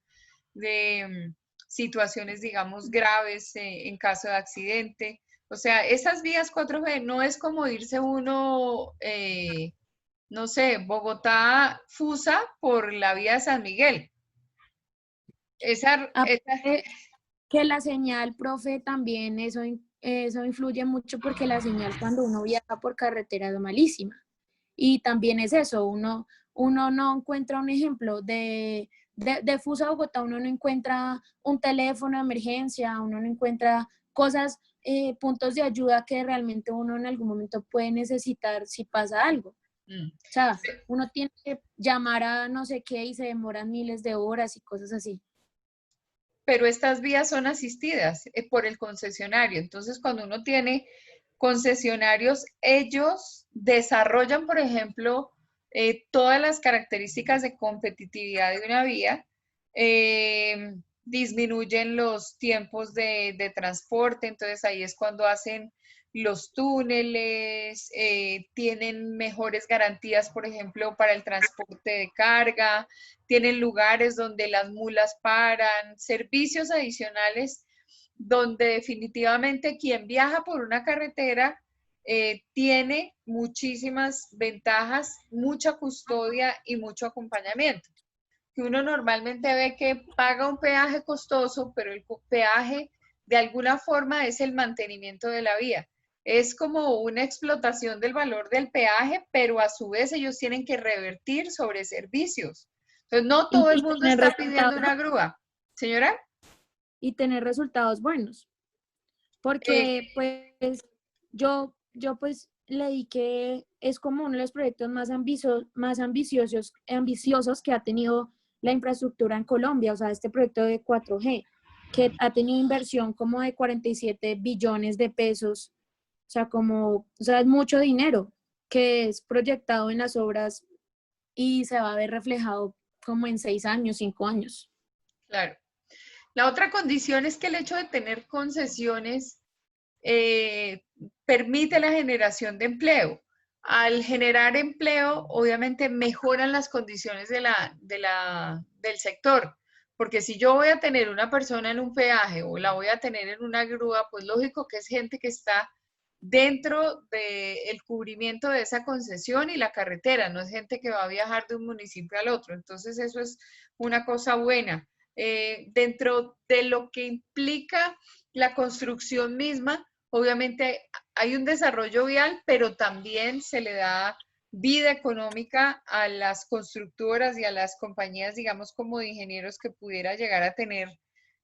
de situaciones, digamos, graves en caso de accidente. O sea, esas vías 4G no es como irse uno, no sé, Bogotá-Fusa por la vía de San Miguel. aparte que la señal, profe, también eso influye mucho porque la señal cuando uno viaja por carretera es malísima. Y también es eso, uno no encuentra un ejemplo de Fusa a Bogotá, uno no encuentra un teléfono de emergencia, uno no encuentra cosas, puntos de ayuda que realmente uno en algún momento puede necesitar si pasa algo. Mm. O sea, uno tiene que llamar a no sé qué y se demoran miles de horas y cosas así. Pero estas vías son asistidas por el concesionario. Entonces, cuando uno tiene concesionarios, ellos desarrollan, por ejemplo, todas las características de competitividad de una vía, disminuyen los tiempos de transporte, entonces ahí es cuando hacen los túneles, tienen mejores garantías, por ejemplo, para el transporte de carga, tienen lugares donde las mulas paran, servicios adicionales donde definitivamente quien viaja por una carretera tiene muchísimas ventajas, mucha custodia y mucho acompañamiento. Que uno normalmente ve que paga un peaje costoso, pero el peaje de alguna forma es el mantenimiento de la vía. Es como una explotación del valor del peaje, pero a su vez ellos tienen que revertir sobre servicios. Entonces, no todo el Y mundo tener está pidiendo resultados, una grúa. Señora, y tener resultados buenos. eh, Porque pues yo pues leí que es como uno de los proyectos más ambiciosos que ha tenido la infraestructura en Colombia, o sea, este proyecto de 4G, que ha tenido inversión como de 47 billones de pesos, o sea, o sea, es mucho dinero que es proyectado en las obras y se va a ver reflejado como en 6 años, 5 años. claro. La otra condición es que el hecho de tener concesiones permite la generación de empleo. Al generar empleo, obviamente mejoran las condiciones del sector, porque si yo voy a tener una persona en un peaje o la voy a tener en una grúa, pues lógico que es gente que está dentro del cubrimiento de esa concesión y la carretera, no es gente que va a viajar de un municipio al otro. Entonces eso es una cosa buena. Dentro de lo que implica la construcción misma, obviamente hay un desarrollo vial, pero también se le da vida económica a las constructoras y a las compañías, digamos, como de ingenieros que pudiera llegar a tener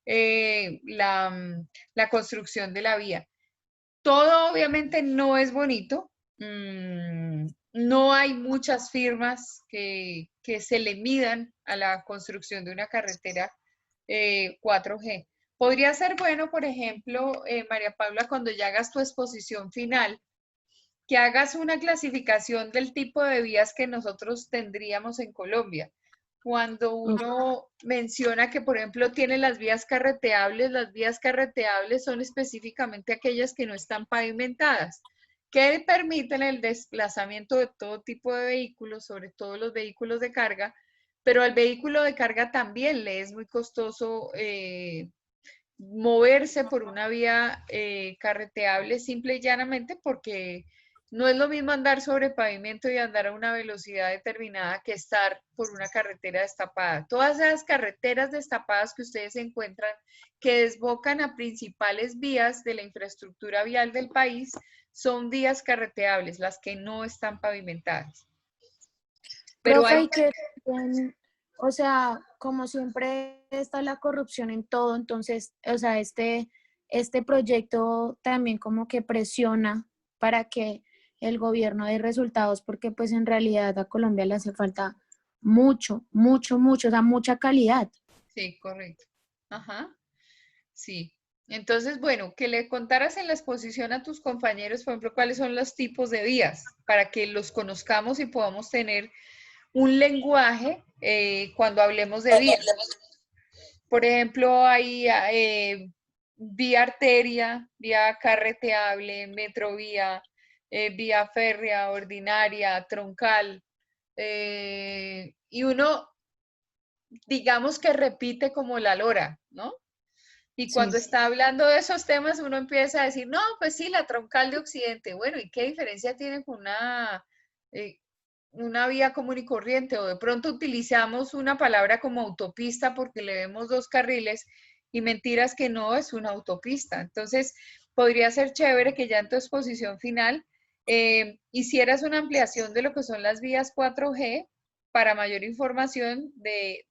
la construcción de la vía. Todo obviamente no es bonito. No hay muchas firmas que se le midan a la construcción de una carretera 4G. Podría ser bueno, por ejemplo, María Paula, cuando ya hagas tu exposición final, que hagas una clasificación del tipo de vías que nosotros tendríamos en Colombia. Cuando uno menciona que, por ejemplo, tiene las vías carreteables son específicamente aquellas que no están pavimentadas, que permiten el desplazamiento de todo tipo de vehículos, sobre todo los vehículos de carga, pero al vehículo de carga también le es muy costoso moverse por una vía carreteable simple y llanamente porque no es lo mismo andar sobre pavimento y andar a una velocidad determinada que estar por una carretera destapada. Todas esas carreteras destapadas que ustedes encuentran que desbocan a principales vías de la infraestructura vial del país son vías carreteables, las que no están pavimentadas. Pero Profe, hay... y que, o sea, como siempre está la corrupción en todo, entonces, o sea, este proyecto también como que presiona para que el gobierno dé resultados, porque pues en realidad a Colombia le hace falta mucho, mucho, mucho, o sea, mucha calidad. Sí, correcto. Ajá, sí. Entonces, bueno, que le contaras en la exposición a tus compañeros, por ejemplo, cuáles son los tipos de vías, para que los conozcamos y podamos tener un lenguaje cuando hablemos de vías. Por ejemplo, hay vía arteria, vía carreteable, metrovía, vía férrea, ordinaria, troncal. Y uno, digamos que repite como la lora, ¿no? Y cuando Sí. está hablando de esos temas, uno empieza a decir, no, pues sí, la troncal de Occidente. Bueno, ¿y qué diferencia tiene con una vía común y corriente? O de pronto utilizamos una palabra como autopista porque le vemos dos carriles y mentiras que no es una autopista. Entonces, podría ser chévere que ya en tu exposición final hicieras una ampliación de lo que son las vías 4G para mayor información de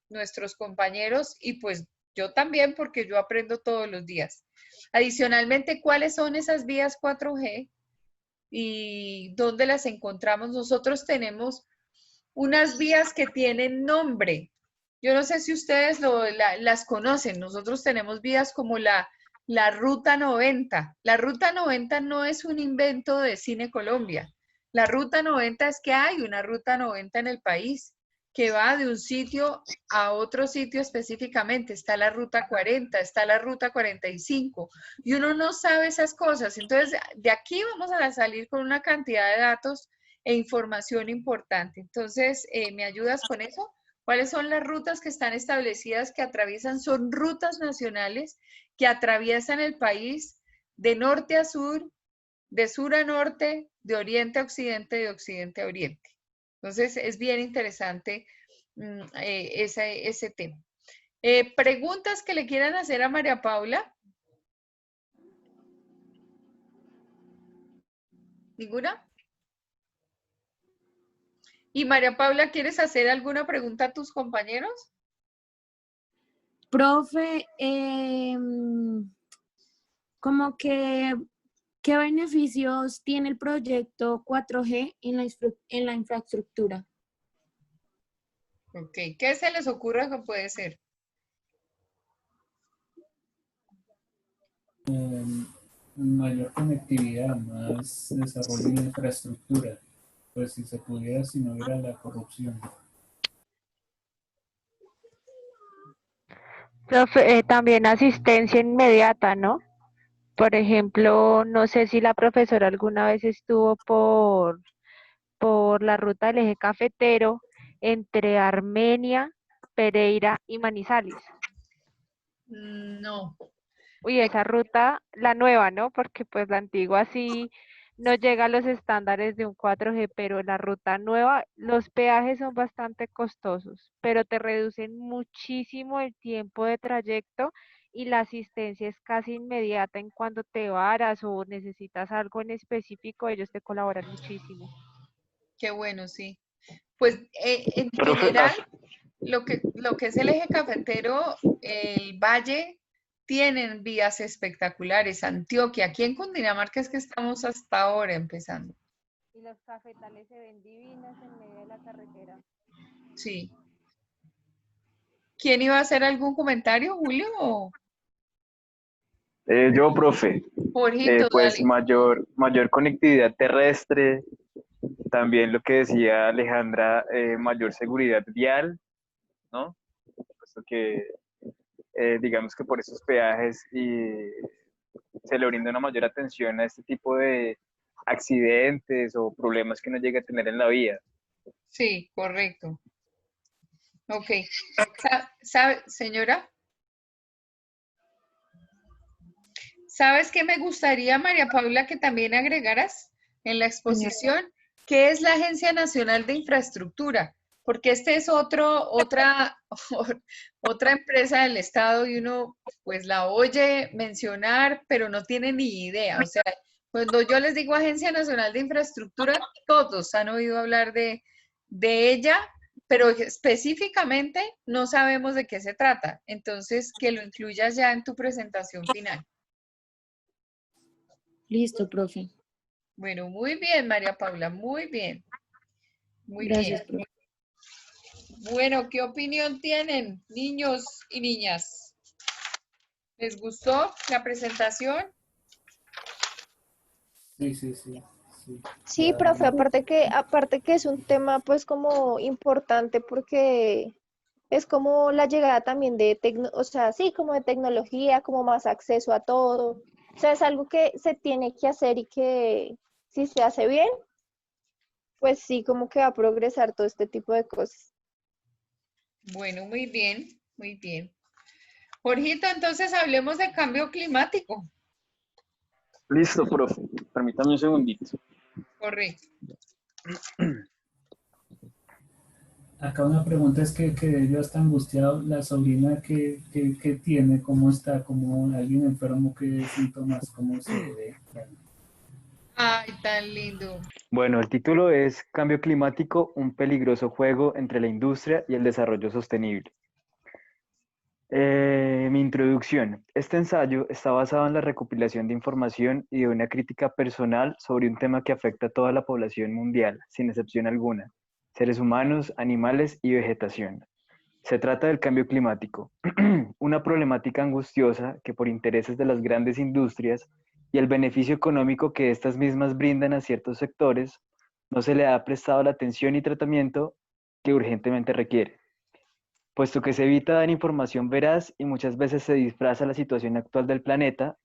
nuestros compañeros y pues yo también, porque yo aprendo todos los días. Adicionalmente, ¿cuáles son esas vías 4G y dónde las encontramos? Nosotros tenemos unas vías que tienen nombre. Yo no sé si ustedes las conocen. Nosotros tenemos vías como la Ruta 90. La Ruta 90 no es un invento de Cine Colombia. La Ruta 90 es que hay una Ruta 90 en el país que va de un sitio a otro sitio específicamente. Está la Ruta 40, está la Ruta 45 y uno no sabe esas cosas. Entonces, de aquí vamos a salir con una cantidad de datos e información importante. Entonces, ¿me ayudas con eso? ¿Cuáles son las rutas que están establecidas que atraviesan? Son rutas nacionales que atraviesan el país de norte a sur, de sur a norte, de oriente a occidente, de occidente a oriente. Entonces, es bien interesante ese tema. ¿Preguntas que le quieran hacer a María Paula? ¿Ninguna? Y María Paula, ¿quieres hacer alguna pregunta a tus compañeros? Profe, como que, ¿qué beneficios tiene el proyecto 4G en la infraestructura? Ok, ¿qué se les ocurre que puede ser? Mayor conectividad, más desarrollo de infraestructura, pues si se pudiera, si no hubiera la corrupción. Profe, también asistencia inmediata, ¿no? Por ejemplo, no sé si la profesora alguna vez estuvo por la ruta del eje cafetero entre Armenia, Pereira y Manizales. No. Uy, esa ruta, la nueva, ¿no? Porque pues la antigua sí no llega a los estándares de un 4G, pero la ruta nueva, los peajes son bastante costosos, pero te reducen muchísimo el tiempo de trayecto y la asistencia es casi inmediata en cuando te varas o necesitas algo en específico, ellos te colaboran muchísimo. Qué bueno, sí. Pues en Profe, general, lo que es el eje cafetero, el valle, tienen vías espectaculares. Antioquia, aquí en Cundinamarca es que estamos hasta ahora empezando. Y los cafetales se ven divinos en medio de la carretera. Sí. ¿Quién iba a hacer algún comentario, Julio? ¿O yo, profe, Jorgito, pues dale. mayor conectividad terrestre, también lo que decía Alejandra, mayor seguridad vial, ¿no? Puesto que digamos que por esos peajes se le brinda una mayor atención a este tipo de accidentes o problemas que uno llega a tener en la vía. Sí, correcto. Ok. Señora, ¿sabes qué me gustaría, María Paula, que también agregaras en la exposición? ¿Qué es la Agencia Nacional de Infraestructura? Porque este es otra empresa del Estado y uno pues la oye mencionar, pero no tiene ni idea. O sea, cuando yo les digo Agencia Nacional de Infraestructura, todos han oído hablar de ella, pero específicamente no sabemos de qué se trata. Entonces, que lo incluyas ya en tu presentación final. Listo, profe. Bueno, muy bien, María Paula, muy bien. Muy Gracias, bien. profe. Bueno, ¿qué opinión tienen, niños y niñas? ¿Les gustó la presentación? Sí, sí, sí, sí. Sí, Ya, profe, aparte que es un tema pues como importante porque es como la llegada también de o sea, sí, como de tecnología, como más acceso a todo. O sea, es algo que se tiene que hacer y que si se hace bien, pues sí, como que va a progresar todo este tipo de cosas. Bueno, muy bien, muy bien. Jorgito, entonces hablemos de cambio climático. Listo, profe. Permítame un segundito. Correcto. acá una pregunta es que ella está angustiado, la sobrina que tiene, cómo está, como alguien enfermo, qué síntomas, cómo se ve. Ay, tan lindo. Bueno, el título es Cambio climático, un peligroso juego entre la industria y el desarrollo sostenible. Mi introducción. Este ensayo está basado en la recopilación de información y de una crítica personal sobre un tema que afecta a toda la población mundial, sin excepción alguna, seres humanos, animales y vegetación. Se trata del cambio climático, una problemática angustiosa que por intereses de las grandes industrias y el beneficio económico que estas mismas brindan a ciertos sectores, no se le ha prestado la atención y tratamiento que urgentemente requiere, puesto que se evita dar información veraz y muchas veces se disfraza la situación actual del planeta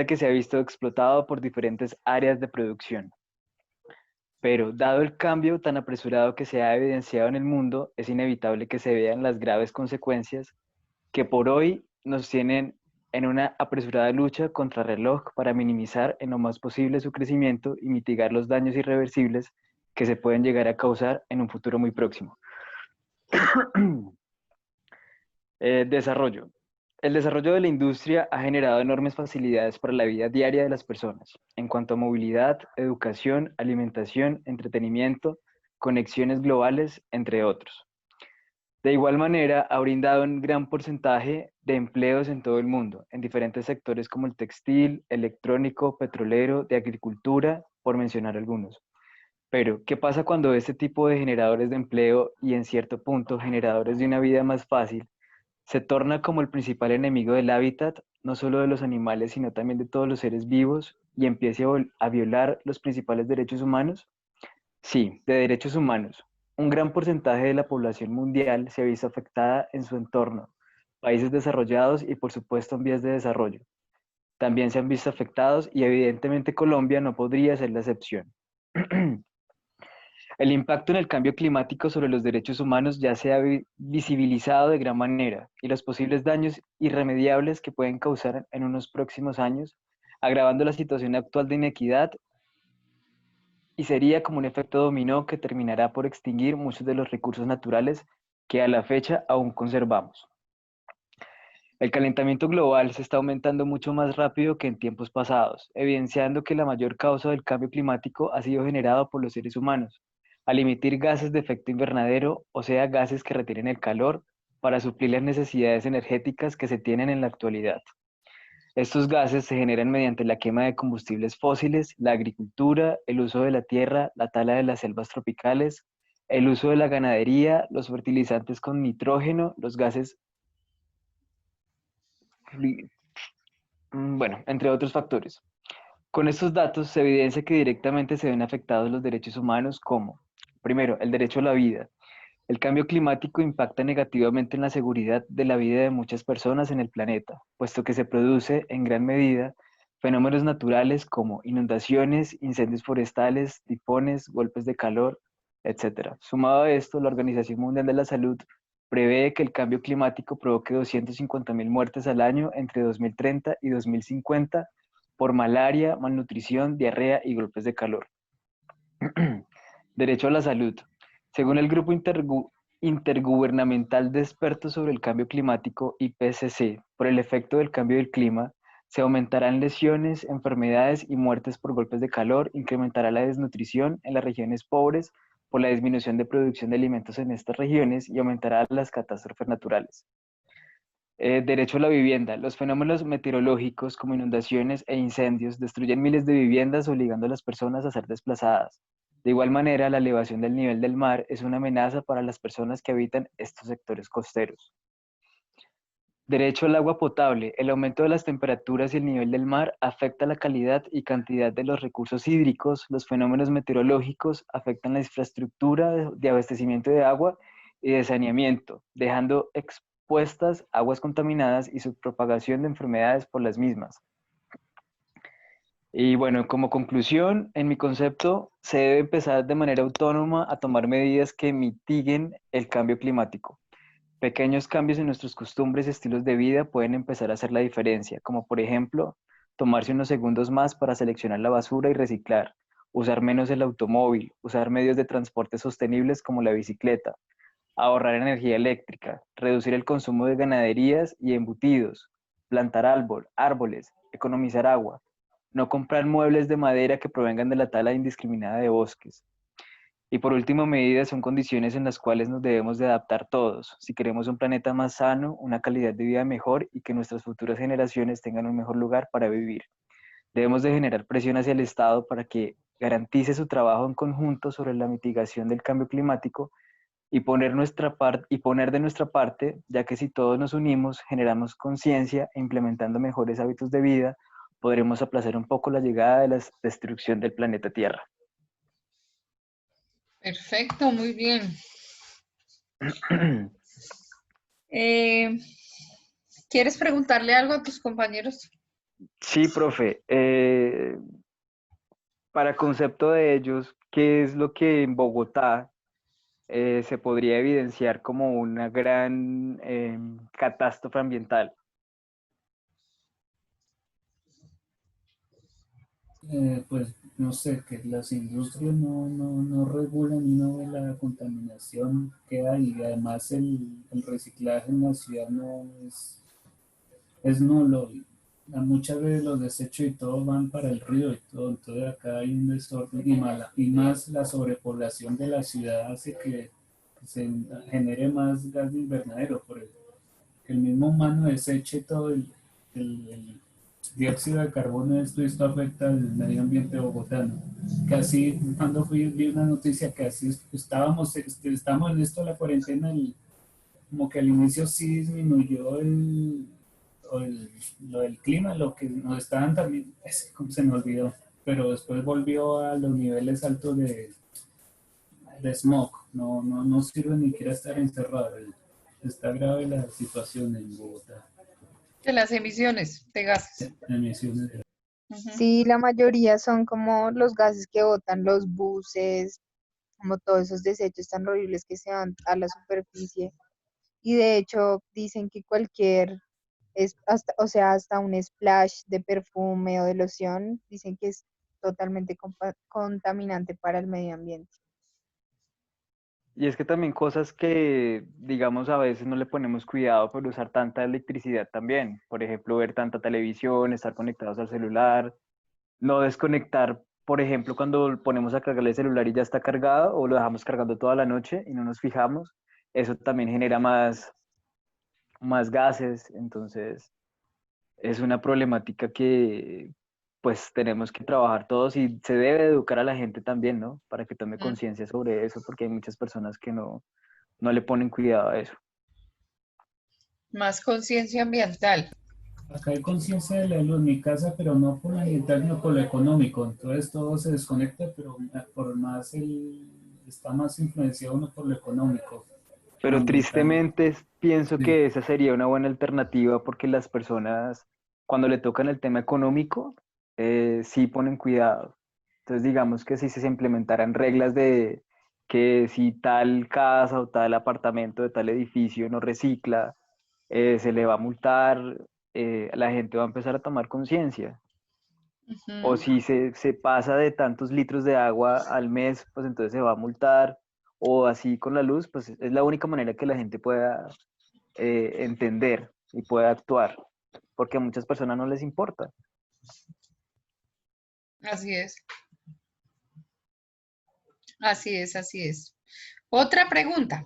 que se ha visto explotado por diferentes áreas de producción. Pero, dado el cambio tan apresurado que se ha evidenciado en el mundo, es inevitable que se vean las graves consecuencias que por hoy nos tienen en una apresurada lucha contra reloj para minimizar en lo más posible su crecimiento y mitigar los daños irreversibles que se pueden llegar a causar en un futuro muy próximo. Desarrollo. El desarrollo de la industria ha generado enormes facilidades para la vida diaria de las personas, en cuanto a movilidad, educación, alimentación, entretenimiento, conexiones globales, entre otros. De igual manera, ha brindado un gran porcentaje de empleos en todo el mundo, en diferentes sectores como el textil, electrónico, petrolero, de agricultura, por mencionar algunos. Pero, ¿qué pasa cuando este tipo de generadores de empleo y en cierto punto generadores de una vida más fácil se torna como el principal enemigo del hábitat, no solo de los animales, sino también de todos los seres vivos, y empiece a violar los principales derechos humanos? Sí, de derechos humanos. Un gran porcentaje de la población mundial se ha visto afectada en su entorno, países desarrollados y por supuesto en vías de desarrollo. También se han visto afectados y evidentemente Colombia no podría ser la excepción. El impacto en el cambio climático sobre los derechos humanos ya se ha visibilizado de gran manera y los posibles daños irremediables que pueden causar en unos próximos años, agravando la situación actual de inequidad y sería como un efecto dominó que terminará por extinguir muchos de los recursos naturales que a la fecha aún conservamos. El calentamiento global se está aumentando mucho más rápido que en tiempos pasados, evidenciando que la mayor causa del cambio climático ha sido generado por los seres humanos, al emitir gases de efecto invernadero, o sea, gases que retienen el calor para suplir las necesidades energéticas que se tienen en la actualidad. Estos gases se generan mediante la quema de combustibles fósiles, la agricultura, el uso de la tierra, la tala de las selvas tropicales, el uso de la ganadería, los fertilizantes con nitrógeno, los gases, bueno, entre otros factores. Con estos datos se evidencia que directamente se ven afectados los derechos humanos como, primero, el derecho a la vida. El cambio climático impacta negativamente en la seguridad de la vida de muchas personas en el planeta, puesto que se produce en gran medida fenómenos naturales como inundaciones, incendios forestales, tifones, golpes de calor, etcétera. Sumado a esto, la Organización Mundial de la Salud prevé que el cambio climático provoque 250.000 muertes al año entre 2030 y 2050 por malaria, malnutrición, diarrea y golpes de calor. Derecho a la salud. Según el Grupo Intergubernamental de Expertos sobre el Cambio Climático, IPCC, por el efecto del cambio del clima, se aumentarán lesiones, enfermedades y muertes por golpes de calor, incrementará la desnutrición en las regiones pobres por la disminución de producción de alimentos en estas regiones y aumentará las catástrofes naturales. Derecho a la vivienda. Los fenómenos meteorológicos como inundaciones e incendios destruyen miles de viviendas obligando a las personas a ser desplazadas. De igual manera, la elevación del nivel del mar es una amenaza para las personas que habitan estos sectores costeros. Derecho al agua potable. El aumento de las temperaturas y el nivel del mar afecta la calidad y cantidad de los recursos hídricos. Los fenómenos meteorológicos afectan la infraestructura de abastecimiento de agua y de saneamiento, dejando expuestas aguas contaminadas y su propagación de enfermedades por las mismas. Y bueno, como conclusión, en mi concepto, se debe empezar de manera autónoma a tomar medidas que mitiguen el cambio climático. Pequeños cambios en nuestras costumbres y estilos de vida pueden empezar a hacer la diferencia, como por ejemplo, tomarse unos segundos más para seleccionar la basura y reciclar, usar menos el automóvil, usar medios de transporte sostenibles como la bicicleta, ahorrar energía eléctrica, reducir el consumo de ganaderías y embutidos, plantar árboles, economizar agua, no comprar muebles de madera que provengan de la tala indiscriminada de bosques. Y por último, medidas son condiciones en las cuales nos debemos de adaptar todos, si queremos un planeta más sano, una calidad de vida mejor y que nuestras futuras generaciones tengan un mejor lugar para vivir. Debemos de generar presión hacia el Estado para que garantice su trabajo en conjunto sobre la mitigación del cambio climático y poner de nuestra parte, ya que si todos nos unimos, generamos conciencia e implementando mejores hábitos de vida, podremos aplazar un poco la llegada de la destrucción del planeta Tierra. Perfecto, muy bien. ¿Quieres preguntarle algo a tus compañeros? Sí, profe. Para concepto de ellos, ¿qué es lo que en Bogotá se podría evidenciar como una gran catástrofe ambiental? Pues no sé, que las industrias no regulan y no ven la contaminación que hay, y además el reciclaje en la ciudad no es nulo. Muchas veces los desechos y todo van para el río y todo, entonces acá hay un desorden y más la sobrepoblación de la ciudad hace que se genere más gas de invernadero, por que el mismo humano deseche todo el dióxido de carbono. Esto afecta al medio ambiente bogotano. Que así, cuando vi una noticia que así estamos en esto de la cuarentena, como que al inicio sí disminuyó lo del clima, lo que nos estaban también, como se me olvidó, pero después volvió a los niveles altos de smog. No sirve ni siquiera estar encerrado. Está grave la situación en Bogotá. De las emisiones de gases. Emisiones. Ujú. Sí, la mayoría son como los gases que botan los buses, como todos esos desechos tan horribles que se van a la superficie. Y de hecho dicen que cualquier, o sea, hasta un splash de perfume o de loción, dicen que es totalmente contaminante para el medio ambiente. Y es que también cosas que, digamos, a veces no le ponemos cuidado por usar tanta electricidad también. Por ejemplo, ver tanta televisión, estar conectados al celular, no desconectar, por ejemplo, cuando ponemos a cargar el celular y ya está cargado o lo dejamos cargando toda la noche y no nos fijamos, eso también genera más gases. Entonces, es una problemática que pues tenemos que trabajar todos y se debe educar a la gente también, ¿no? Para que tome Mm. conciencia sobre eso, porque hay muchas personas que no le ponen cuidado a eso. Más conciencia ambiental. Acá hay conciencia de la luz en mi casa, pero no por lo ambiental, sino por lo económico. Entonces todo se desconecta, pero por más está más influenciado uno por lo económico. Lo Pero ambiental, tristemente pienso sí. que esa sería una buena alternativa porque las personas, cuando le tocan el tema económico, sí ponen cuidado. Entonces, digamos que si se implementaran reglas de que si tal casa o tal apartamento de tal edificio no recicla, se le va a multar, la gente va a empezar a tomar conciencia. O Ujú. si se pasa de tantos litros de agua al mes, pues entonces se va a multar. O así con la luz, pues es la única manera que la gente pueda entender y pueda actuar, porque a muchas personas no les importa. Así es, así es, así es. Otra pregunta.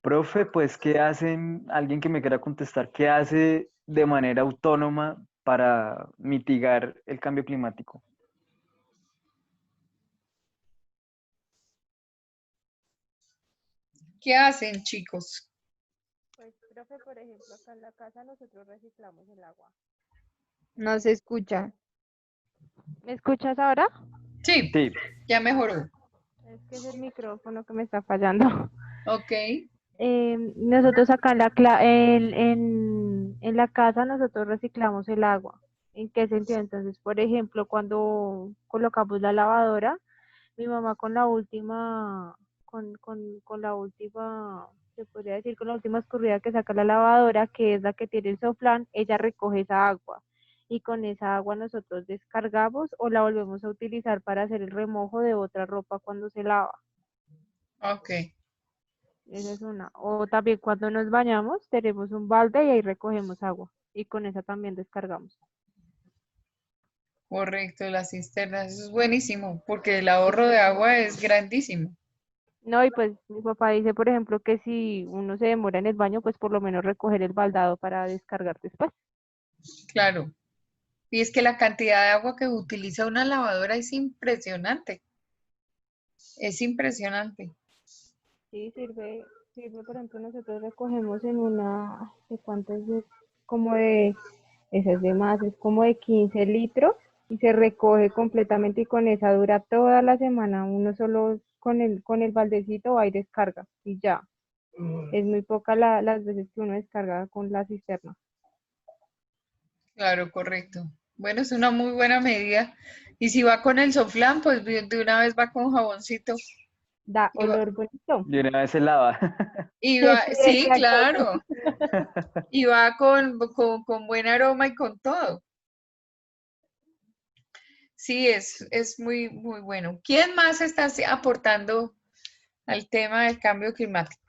Profe, pues, ¿qué hacen? Alguien que me quiera contestar, ¿qué hace de manera autónoma para mitigar el cambio climático? ¿Qué hacen, chicos? Pues, profe, por ejemplo, acá en la casa nosotros reciclamos el agua. No se escucha. ¿Me escuchas ahora? Sí, Sí, ya mejoró. Es que es el micrófono que me está fallando. Ok, Nosotros acá en la casa nosotros reciclamos el agua. ¿En qué sentido? Entonces, por ejemplo, cuando colocamos la lavadora, mi mamá con la última, se podría decir, con la última escurrida que saca la lavadora, que es la que tiene el soflán, ella recoge esa agua. Y con esa agua nosotros descargamos o la volvemos a utilizar para hacer el remojo de otra ropa cuando se lava. ok, Esa es una. O también cuando nos bañamos, tenemos un balde y ahí recogemos agua. Y con esa también descargamos. correcto, las cisternas, eso es buenísimo, porque el ahorro de agua es grandísimo. No, y pues mi papá dice, por ejemplo, que si uno se demora en el baño, pues por lo menos recoger el baldado para descargar después. Claro. Y es que la cantidad de agua que utiliza una lavadora es impresionante. Es impresionante. Sí, sirve, por ejemplo, nosotros recogemos en una, ¿de cuánto es? Como de, esa es de más, es como de 15 litros y se recoge completamente y con esa dura toda la semana. Uno solo con el baldecito va y descarga y ya. Es muy poca las veces que uno descarga con la cisterna. Claro, correcto. Bueno, es una muy buena medida. Y si va con el soflán, pues de una vez va con jaboncito. Da Y va, olor bonito. de una vez se lava. y va, Sí, sí, exacto. claro. Y va con buen aroma y con todo. Sí, es muy, muy bueno. ¿Quién más está aportando al tema del cambio climático?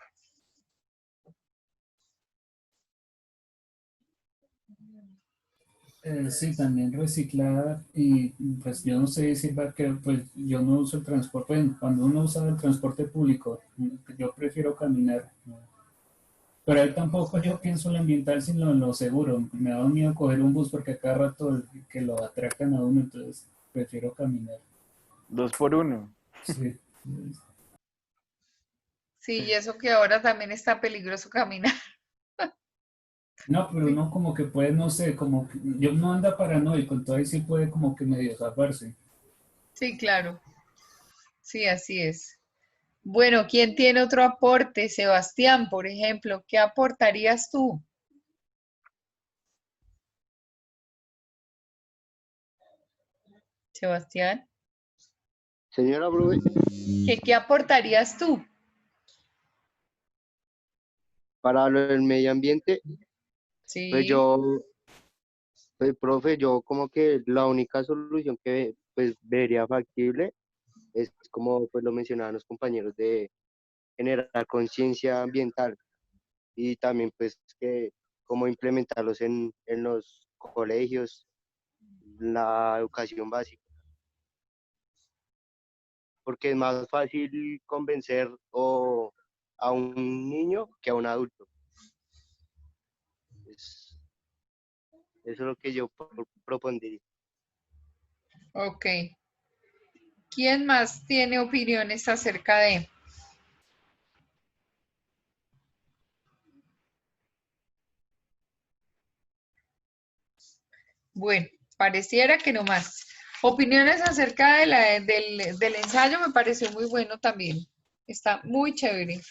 Sí, también reciclar y pues yo no sé si va que pues yo no uso el transporte, bueno, cuando uno usa el transporte público, yo prefiero caminar, ¿no? Pero ahí tampoco yo pienso en lo ambiental, sino en lo seguro. Me da miedo coger un bus porque a cada rato que lo atracan a uno, entonces prefiero caminar. Dos por uno. Sí. Sí, y eso que ahora también está peligroso caminar. No, pero uno como que puede, no sé, como que, yo no anda paranoico, entonces sí puede como que medio zafarse. Sí, claro. Sí, así es. Bueno, ¿quién tiene otro aporte? Sebastián, por ejemplo, ¿qué aportarías tú? Sebastián, Señora Brube, ¿qué aportarías tú? para lo del medio ambiente, pues Sí, yo, pues profe, yo como que la única solución que pues vería factible es como pues lo mencionaban los compañeros de generar conciencia ambiental y también pues que cómo implementarlos en los colegios, la educación básica, porque es más fácil convencer o a un niño que a un adulto. Es- Eso es lo que yo propondría. ok. ¿Quién más tiene opiniones acerca de? Bueno, pareciera que no más. Opiniones acerca del ensayo me pareció muy bueno también. Está muy chévere.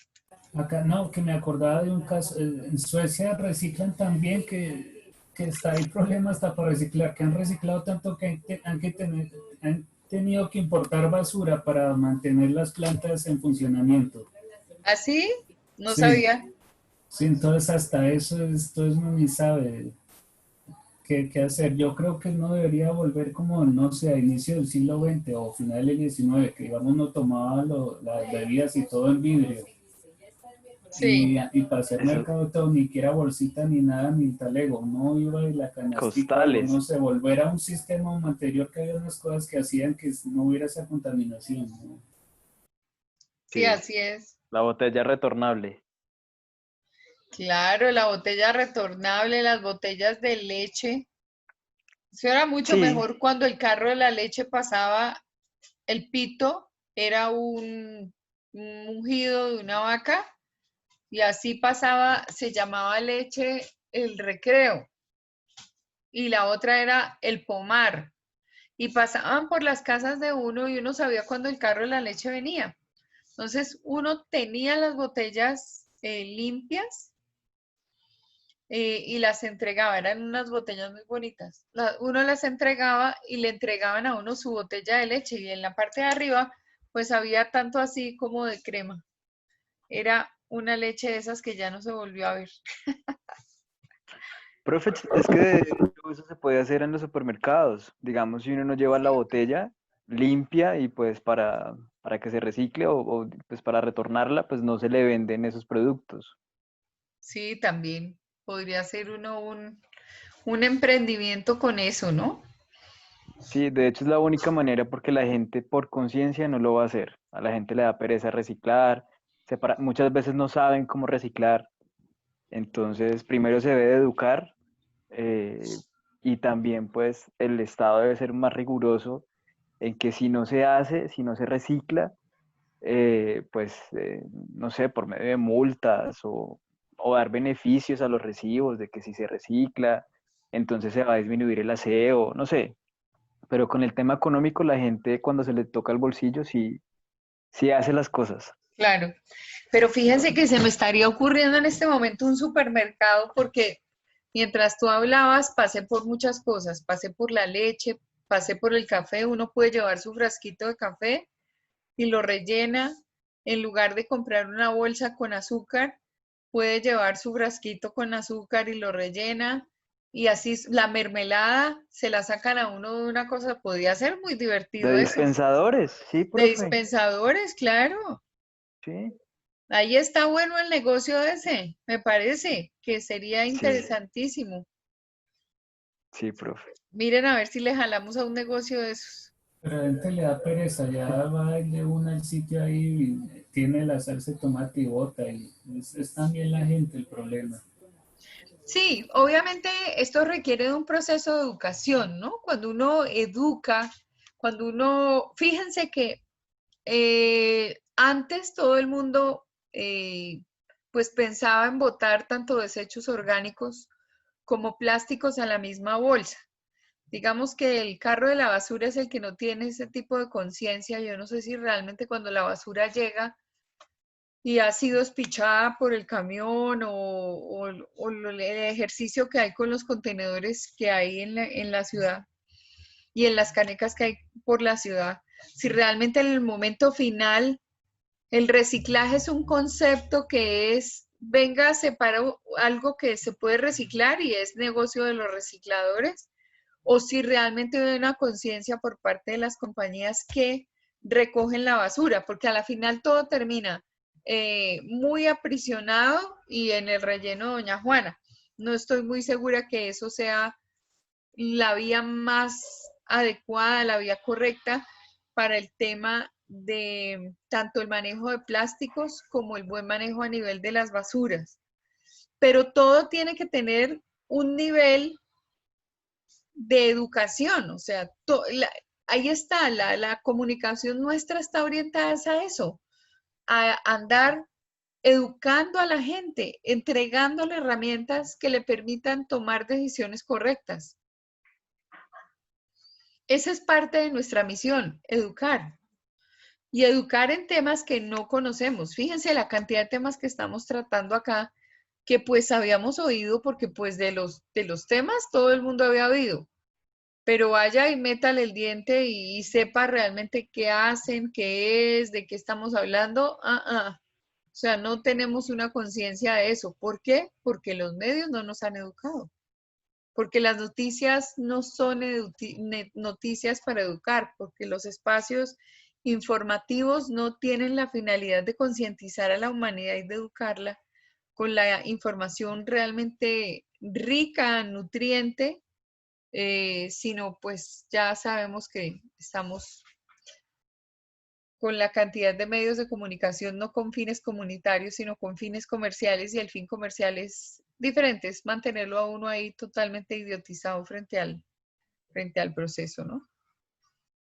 Acá no, que me acordaba de un caso, en Suecia reciclan también que está ahí problema hasta para reciclar, que han reciclado tanto que han tenido que importar basura para mantener las plantas en funcionamiento. ¿Así? No Sí, sabía. sí, entonces hasta eso, entonces uno ni sabe qué hacer. Yo creo que no debería volver como, no sé, a inicio del siglo XX o final del XIX, que digamos no tomaba las bebidas y todo en vidrio. Sí, Y para hacer Eso, mercado todo, ni que era bolsita ni nada, ni talego, no iba de la canastica, algo, costales. no sé, volver a un sistema anterior que había unas cosas que hacían que no hubiera esa contaminación, ¿no? sí, Sí, así es. la botella retornable. Claro, la botella retornable, las botellas de leche. Eso era mucho Sí, mejor cuando el carro de la leche pasaba, el pito era un mugido de una vaca y así pasaba, se llamaba leche el recreo y la otra era el pomar. Y pasaban por las casas de uno y uno sabía cuándo el carro de la leche venía. Entonces uno tenía las botellas limpias y las entregaba, eran unas botellas muy bonitas. Uno las entregaba y le entregaban a uno su botella de leche y en la parte de arriba pues había tanto así como de crema. Era una leche de esas que ya no se volvió a ver. profe, es que de hecho eso se puede hacer en los supermercados. Digamos, si uno no lleva la botella limpia y pues para que se recicle o, pues para retornarla, pues no se le venden esos productos. Sí, también podría ser uno un emprendimiento con eso, ¿no? Sí, de hecho es la única manera porque la gente por conciencia no lo va a hacer. A la gente le da pereza reciclar, muchas veces no saben cómo reciclar. Entonces, primero se debe educar eh, y también pues el Estado debe ser más riguroso en que si no se hace, si no se recicla, pues no sé, por medio de multas o dar beneficios a los recibos de que si se recicla, entonces se va a disminuir el aseo, no sé. Pero con el tema económico, la gente cuando se le toca el bolsillo, sí, sí hace las cosas. Claro. Pero fíjense que se me estaría ocurriendo en este momento un supermercado porque mientras tú hablabas pasé por muchas cosas, pasé por la leche, pasé por el café, uno puede llevar su frasquito de café y lo rellena, en lugar de comprar una bolsa con azúcar, puede llevar su frasquito con azúcar y lo rellena. Y así la mermelada se la sacan a uno de una cosa, podía ser muy De divertido eso. dispensadores, sí, De profe, dispensadores, claro. sí, Ahí está bueno el negocio ese, me parece que sería sí, interesantísimo. sí, profe. Miren a ver si le jalamos a un negocio de esos. Pero a la gente le da pereza, ya va de una al sitio ahí, y tiene la salsa de tomate y bota, y es también la gente el problema. Sí, obviamente esto requiere de un proceso de educación, ¿no? Cuando uno educa, cuando uno, fíjense que antes todo el mundo pues pensaba en botar tanto desechos orgánicos como plásticos a la misma bolsa. Digamos que el carro de la basura es el que no tiene ese tipo de conciencia. Yo no sé si realmente cuando la basura llega y ha sido espichada por el camión o el ejercicio que hay con los contenedores que hay en la ciudad y en las canecas que hay por la ciudad. Si realmente en el momento final el reciclaje es un concepto que es, venga, separa algo que se puede reciclar y es negocio de los recicladores, o si realmente hay una conciencia por parte de las compañías que recogen la basura, porque a la final todo termina muy aprisionado y en el relleno de Doña Juana. No estoy muy segura que eso sea la vía más adecuada, la vía correcta para el tema de tanto el manejo de plásticos como el buen manejo a nivel de las basuras. Pero todo tiene que tener un nivel de educación, o sea, ahí está, la comunicación nuestra está orientada a eso, a andar educando a la gente, entregándole herramientas que le permitan tomar decisiones correctas. Esa es parte de nuestra misión, educar. Y educar en temas que no conocemos. Fíjense la cantidad de temas que estamos tratando acá, que pues habíamos oído porque pues de los temas todo el mundo había oído, pero vaya y métale el diente y sepa realmente qué hacen, qué es, de qué estamos hablando. O sea, no tenemos una conciencia de eso. ¿Por qué? Porque los medios no nos han educado. Porque las noticias no son noticias para educar, porque los espacios informativos no tienen la finalidad de concientizar a la humanidad y de educarla con la información realmente rica, nutriente, sino pues ya sabemos que estamos con la cantidad de medios de comunicación, no con fines comunitarios, sino con fines comerciales, y el fin comercial es diferente, es mantenerlo a uno ahí totalmente idiotizado frente al proceso, ¿no?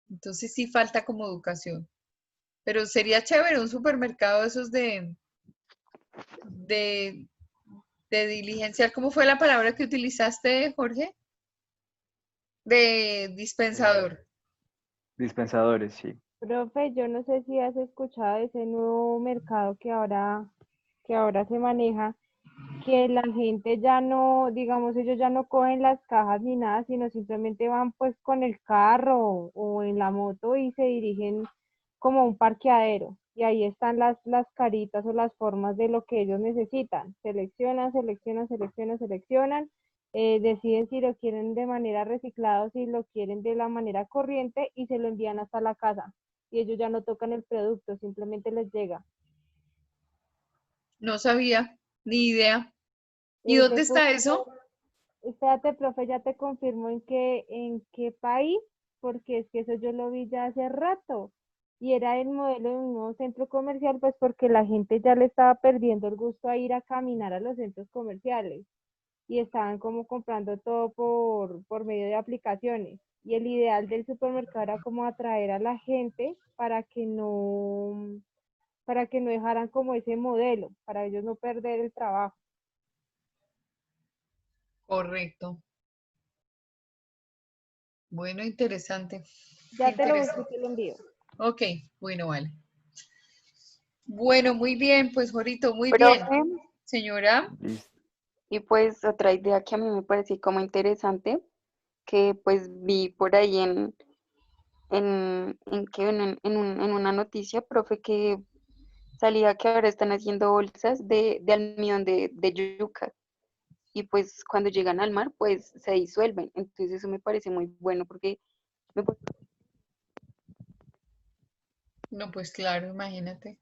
Entonces sí falta como educación. Pero sería chévere un supermercado de esos de, de diligenciar. ¿Cómo fue la palabra que utilizaste, Jorge? De dispensador. Dispensadores, sí. Profe, yo no sé si has escuchado de ese nuevo mercado que ahora se maneja, que la gente ya no, digamos, ellos ya no cogen las cajas ni nada, sino simplemente van pues con el carro o en la moto y se dirigen como a un parqueadero. Y ahí están las caritas o las formas de lo que ellos necesitan. Seleccionan, deciden si lo quieren de manera reciclada o si lo quieren de la manera corriente y se lo envían hasta la casa. Y ellos ya no tocan el producto, simplemente les llega. No sabía, ni idea. ¿Y Ese dónde fue, está eso? espérate, profe, ya te confirmo en qué país, porque es que eso yo lo vi ya hace rato. Y era el modelo de un nuevo centro comercial, pues porque la gente ya le estaba perdiendo el gusto a ir a caminar a los centros comerciales. Y estaban como comprando todo por medio de aplicaciones. Y el ideal del supermercado era como atraer a la gente para que no dejaran como ese modelo, para ellos no perder el trabajo. Correcto. Bueno, interesante. Ya te lo busco y Interesante. te lo envío. Ok, bueno, vale. Bueno, muy bien, pues Jorito, muy bien. Profe, Señora, Listo. y pues otra idea que a mí me pareció como interesante, que pues vi por ahí en una noticia, profe, que salía que ahora están haciendo bolsas de almidón de yuca y pues cuando llegan al mar pues se disuelven. Entonces eso me parece muy bueno porque me parece no, pues claro, imagínate.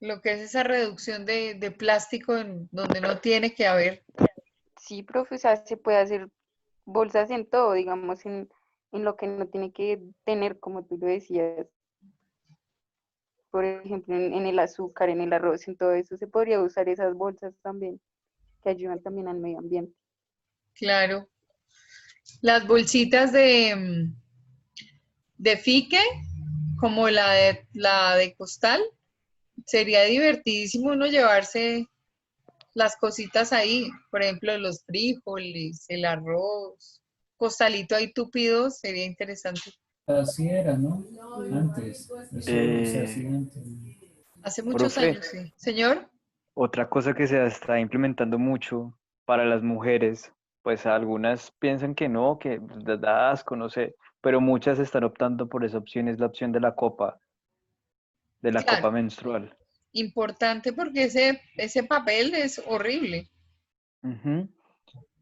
Lo que es esa reducción de plástico en donde no tiene que haber. sí, profe, o sea, se puede hacer bolsas en todo, digamos, en lo que no tiene que tener, como tú lo decías, por ejemplo, en el azúcar, en el arroz, en todo eso, se podría usar esas bolsas también, que ayudan también al medio ambiente. Claro. Las bolsitas de fique, como la de costal, sería divertidísimo uno llevarse las cositas ahí, por ejemplo, los frijoles, el arroz, costalito ahí tupido, sería interesante. Así era, ¿no? Antes, eso se Eh, hacía antes. Hace muchos Profe, años, sí. Señor, otra cosa que se está implementando mucho para las mujeres, pues algunas piensan que no, que les da asco, no sé, pero muchas están optando por esa opción, es la opción de la claro, copa menstrual. importante porque ese papel es horrible. Ujú.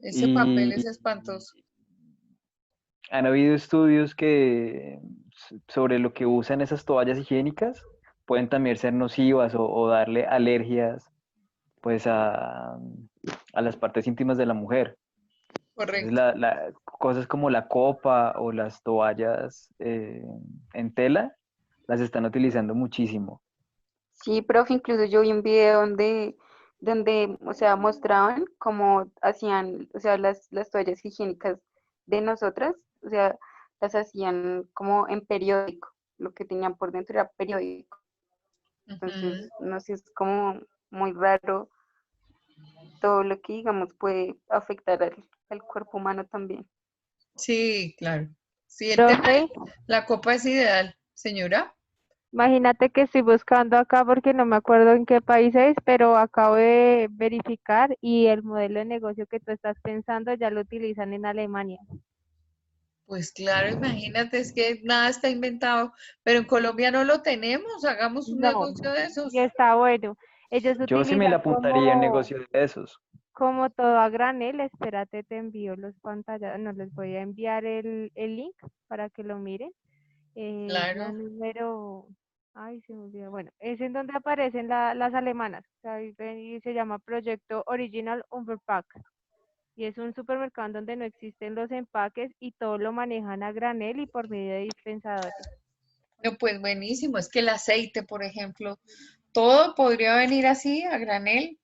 Ese papel es Y espantoso. han habido estudios que sobre lo que usan esas toallas higiénicas pueden también ser nocivas o darle alergias pues a las partes íntimas de la mujer. Entonces, Correcto. cosas como la copa o las toallas en tela las están utilizando muchísimo. Sí, profe, incluso yo vi un video donde, o sea, mostraban cómo hacían, o sea, las toallas higiénicas de nosotras, o sea, las hacían como en periódico, lo que tenían por dentro era periódico. Entonces, Ujú. no sé, es como muy raro todo lo que, digamos, puede afectar al cuerpo humano también. Sí, claro. Sí, el tema Profe, de la copa es ideal. Señora, Imagínate que estoy buscando acá porque no me acuerdo en qué país es, pero acabo de verificar y el modelo de negocio que tú estás pensando ya lo utilizan en Alemania. Pues claro, imagínate, es que nada está inventado, pero en Colombia no lo tenemos, hagamos un No, negocio de y esos. está bueno. Ellos Yo sí me la utilizan apuntaría en negocio de esos. como todo a granel. Espérate, te envío los pantallas, no les voy a enviar el link para que lo miren. Es la Claro, número, ay, se me olvidó. Bueno, es en donde aparecen las alemanas. O sea, y se llama Proyecto Original Unverpack. Y es un supermercado en donde no existen los empaques y todo lo manejan a granel y por medio de dispensadores. no, pues buenísimo, es que el aceite, por ejemplo, todo podría venir así a granel.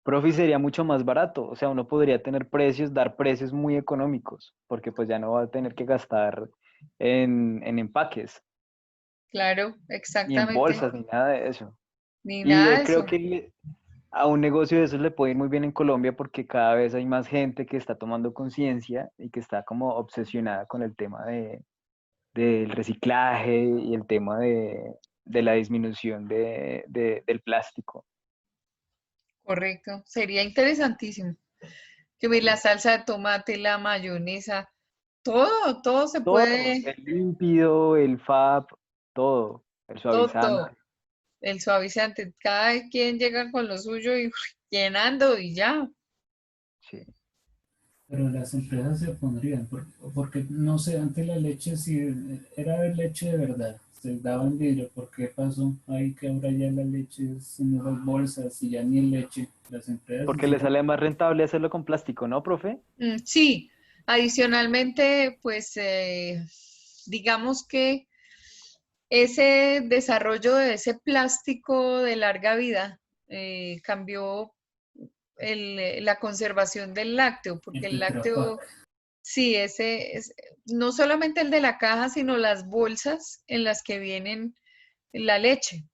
Profi sería mucho más barato, o sea, uno podría tener precios, dar precios muy económicos, porque pues ya no va a tener que gastar en empaques, Claro, ni en exactamente, bolsas, ni nada de eso. ni Y nada de creo eso. que a un negocio de esos le puede ir muy bien en Colombia porque cada vez hay más gente que está tomando conciencia y que está como obsesionada con el tema del reciclaje y el tema de la disminución del plástico. Correcto, sería interesantísimo. Que vi la salsa de tomate, la mayonesa, todo se Todo, puede, el límpido, el FAB, todo, el todo. suavizante. El suavizante, cada quien llega con lo suyo y llenando y ya. Sí. Pero las empresas se opondrían, porque no sé, antes la leche si era de leche de verdad, se daba en vidrio, ¿por qué pasó ahí que ahora ya la leche es en las bolsas y ya ni en leche? Las empresas Porque le hicieron, sale más rentable hacerlo con plástico, ¿no, profe? Sí, adicionalmente, pues digamos que ese desarrollo de ese plástico de larga vida cambió la conservación del lácteo, porque el el Tetra lácteo, Pak. sí, ese es no solamente el de la caja, sino las bolsas en las que vienen la leche.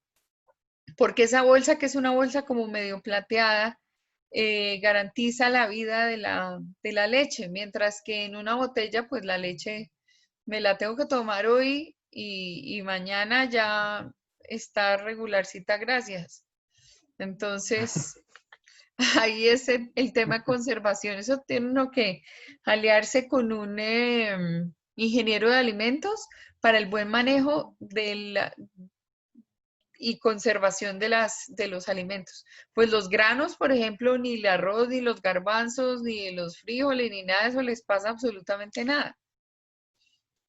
Porque esa bolsa, que es una bolsa como medio plateada, garantiza la vida de la leche, mientras que en una botella, pues la leche me la tengo que tomar hoy y mañana ya está regularcita, gracias. Entonces, ahí es el tema de conservación. Eso tiene uno que aliarse con un ingeniero de alimentos para el buen manejo y conservación de los alimentos. Pues los granos, por ejemplo, ni el arroz, ni los garbanzos, ni los frijoles, ni nada de eso les pasa absolutamente nada.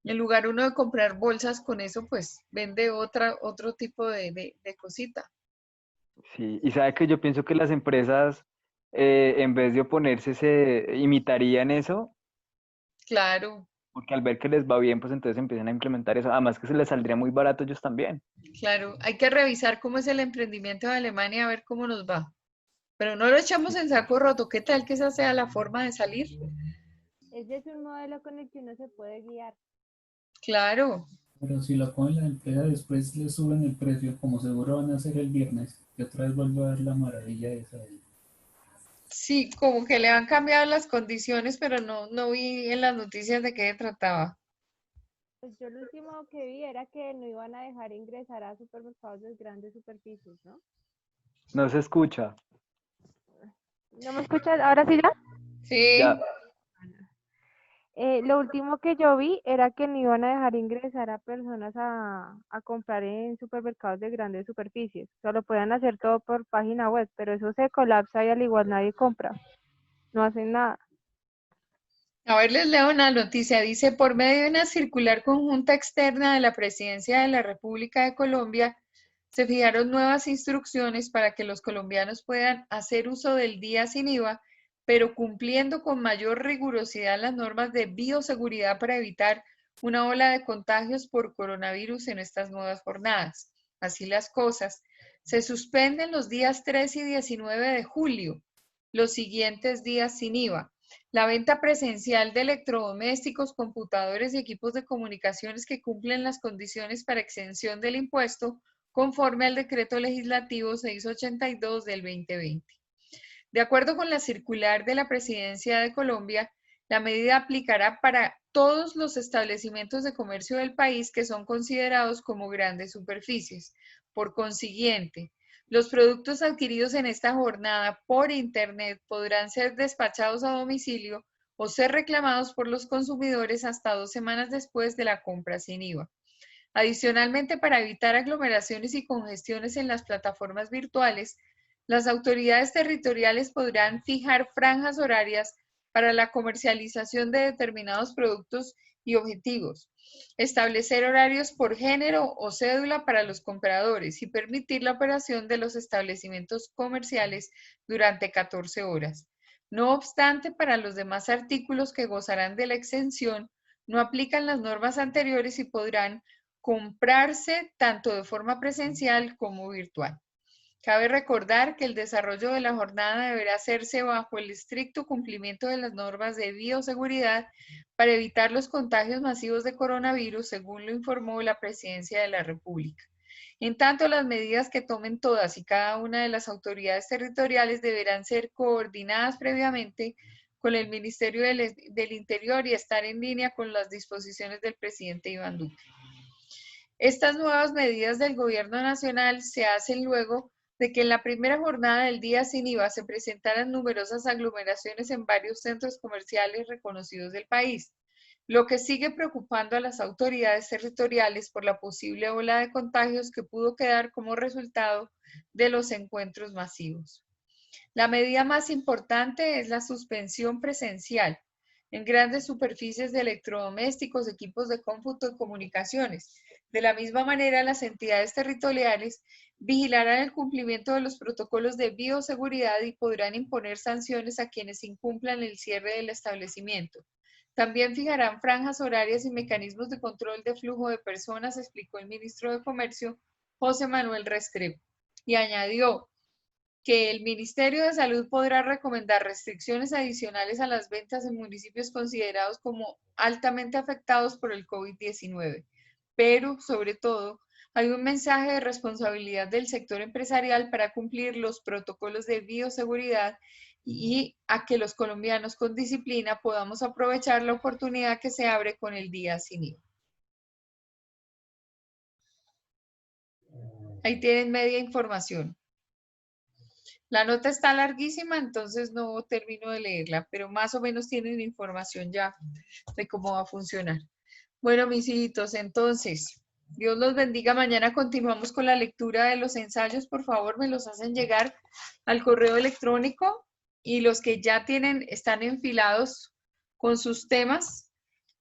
En lugar uno de comprar bolsas con eso, pues vende otro tipo de cosita. Sí, y sabe que yo pienso que las empresas, en vez de oponerse, se imitarían eso, Claro, porque al ver que les va bien, pues entonces empiezan a implementar eso. Además que se les saldría muy barato a ellos también. claro. Hay que revisar cómo es el emprendimiento de Alemania a ver cómo nos va. Pero no lo echamos Sí. en saco roto. ¿Qué tal que esa sea la forma de salir? Ese es un modelo con el que uno se puede guiar. Claro. Pero si lo ponen la empresa, después le suben el precio, como seguro van a hacer el viernes, y otra vez vuelvo a ver la maravilla esa. Sí, como que le han cambiado las condiciones, pero no vi en las noticias de qué se trataba. Pues yo lo último que vi era que no iban a dejar ingresar a supermercados de grandes superficies, ¿no? No se escucha. ¿No me escuchas? ¿Ahora sí ya? Sí, Ya. Lo último que yo vi era que no iban a dejar ingresar a personas a comprar en supermercados de grandes superficies. Solo pueden hacer todo por página web, pero eso se colapsa y al igual nadie compra. No hacen nada. a ver, les leo una noticia. Dice, por medio de una circular conjunta externa de la Presidencia de la República de Colombia, se fijaron nuevas instrucciones para que los colombianos puedan hacer uso del día sin IVA, pero cumpliendo con mayor rigurosidad las normas de bioseguridad para evitar una ola de contagios por coronavirus en estas nuevas jornadas. Así las cosas. Se suspenden los días 3 y 19 de julio, los siguientes días sin IVA. La venta presencial de electrodomésticos, computadores y equipos de comunicaciones que cumplen las condiciones para exención del impuesto conforme al decreto legislativo 682 del 2020. De acuerdo con la circular de la Presidencia de Colombia, La medida aplicará para todos los establecimientos de comercio del país que son considerados como grandes superficies. Por consiguiente, los productos adquiridos en esta jornada por Internet podrán ser despachados a domicilio o ser reclamados por los consumidores hasta 2 semanas después de la compra sin IVA. Adicionalmente, para evitar aglomeraciones y congestiones en las plataformas virtuales, las autoridades territoriales podrán fijar franjas horarias para la comercialización de determinados productos y objetivos, establecer horarios por género o cédula para los compradores y permitir la operación de los establecimientos comerciales durante 14 horas. No obstante, para los demás artículos que gozarán de la exención, no aplican las normas anteriores y podrán comprarse tanto de forma presencial como virtual. Cabe recordar que el desarrollo de la jornada deberá hacerse bajo el estricto cumplimiento de las normas de bioseguridad para evitar los contagios masivos de coronavirus, según lo informó la Presidencia de la República. En tanto, las medidas que tomen todas y cada una de las autoridades territoriales deberán ser coordinadas previamente con el Ministerio del Interior y estar en línea con las disposiciones del presidente Iván Duque. Estas nuevas medidas del Gobierno Nacional se hacen luego de que en la primera jornada del día sin IVA se presentaran numerosas aglomeraciones en varios centros comerciales reconocidos del país, lo que sigue preocupando a las autoridades territoriales por la posible ola de contagios que pudo quedar como resultado de los encuentros masivos. La medida más importante es la suspensión presencial en grandes superficies de electrodomésticos, equipos de cómputo y comunicaciones. De la misma manera, las entidades territoriales vigilarán el cumplimiento de los protocolos de bioseguridad y podrán imponer sanciones a quienes incumplan el cierre del establecimiento. También fijarán franjas horarias y mecanismos de control de flujo de personas, explicó el ministro de Comercio, José Manuel Restrepo, y añadió que el Ministerio de Salud podrá recomendar restricciones adicionales a las ventas en municipios considerados como altamente afectados por el COVID-19. Pero, sobre todo, hay un mensaje de responsabilidad del sector empresarial para cumplir los protocolos de bioseguridad y a que los colombianos con disciplina podamos aprovechar la oportunidad que se abre con el día sin IVA. Ahí tienen media información. La nota está larguísima, entonces no termino de leerla, pero más o menos tienen información ya de cómo va a funcionar. Bueno, mis hijitos, entonces, Dios los bendiga. Mañana continuamos con la lectura de los ensayos. Por favor, me los hacen llegar al correo electrónico y los que ya tienen, están enfilados con sus temas,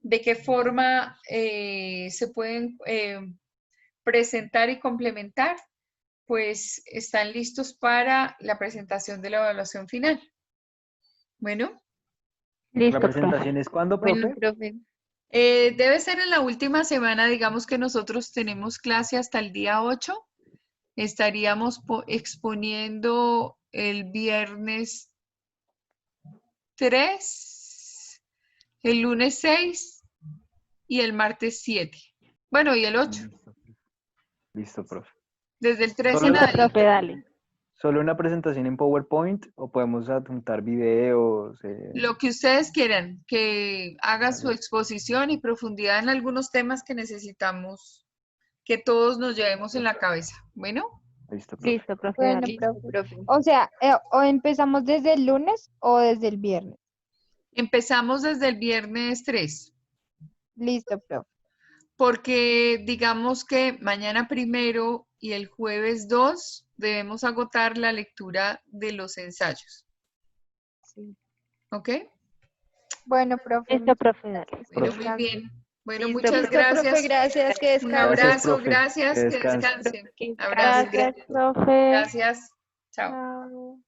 de qué forma se pueden presentar y complementar, pues están listos para la presentación de la evaluación final. Bueno. ¿La presentación es cuándo, profe? Bueno, profe. Debe ser en la última semana, digamos que nosotros tenemos clase hasta el día 8. Estaríamos exponiendo el viernes 3, el lunes 6 y el martes 7. Bueno, y el 8. Listo, profe. Desde el 13 Solo en la- adelante. Profe, dale. ¿Solo una presentación en PowerPoint o podemos adjuntar videos? Lo que ustedes quieran, que haga su exposición y profundidad en algunos temas que necesitamos que todos nos llevemos en la cabeza. Bueno, Listo, profe. Listo, profe, Bueno, dale. profe. O sea, o empezamos desde el lunes o desde el viernes. empezamos desde el viernes 3, Listo, profe. porque digamos que mañana 1 y el jueves 2 debemos agotar la lectura de los ensayos. Sí. ¿Ok? Bueno, profe. Listo, profe, dale. Bueno, Profe. muy bien. Bueno, Listo, muchas listo, gracias. profe, gracias, que Un descansen. abrazo, profe. gracias, Que que descanse. descansen. Abrazo. Gracias, profe. Gracias. Chao. Chao.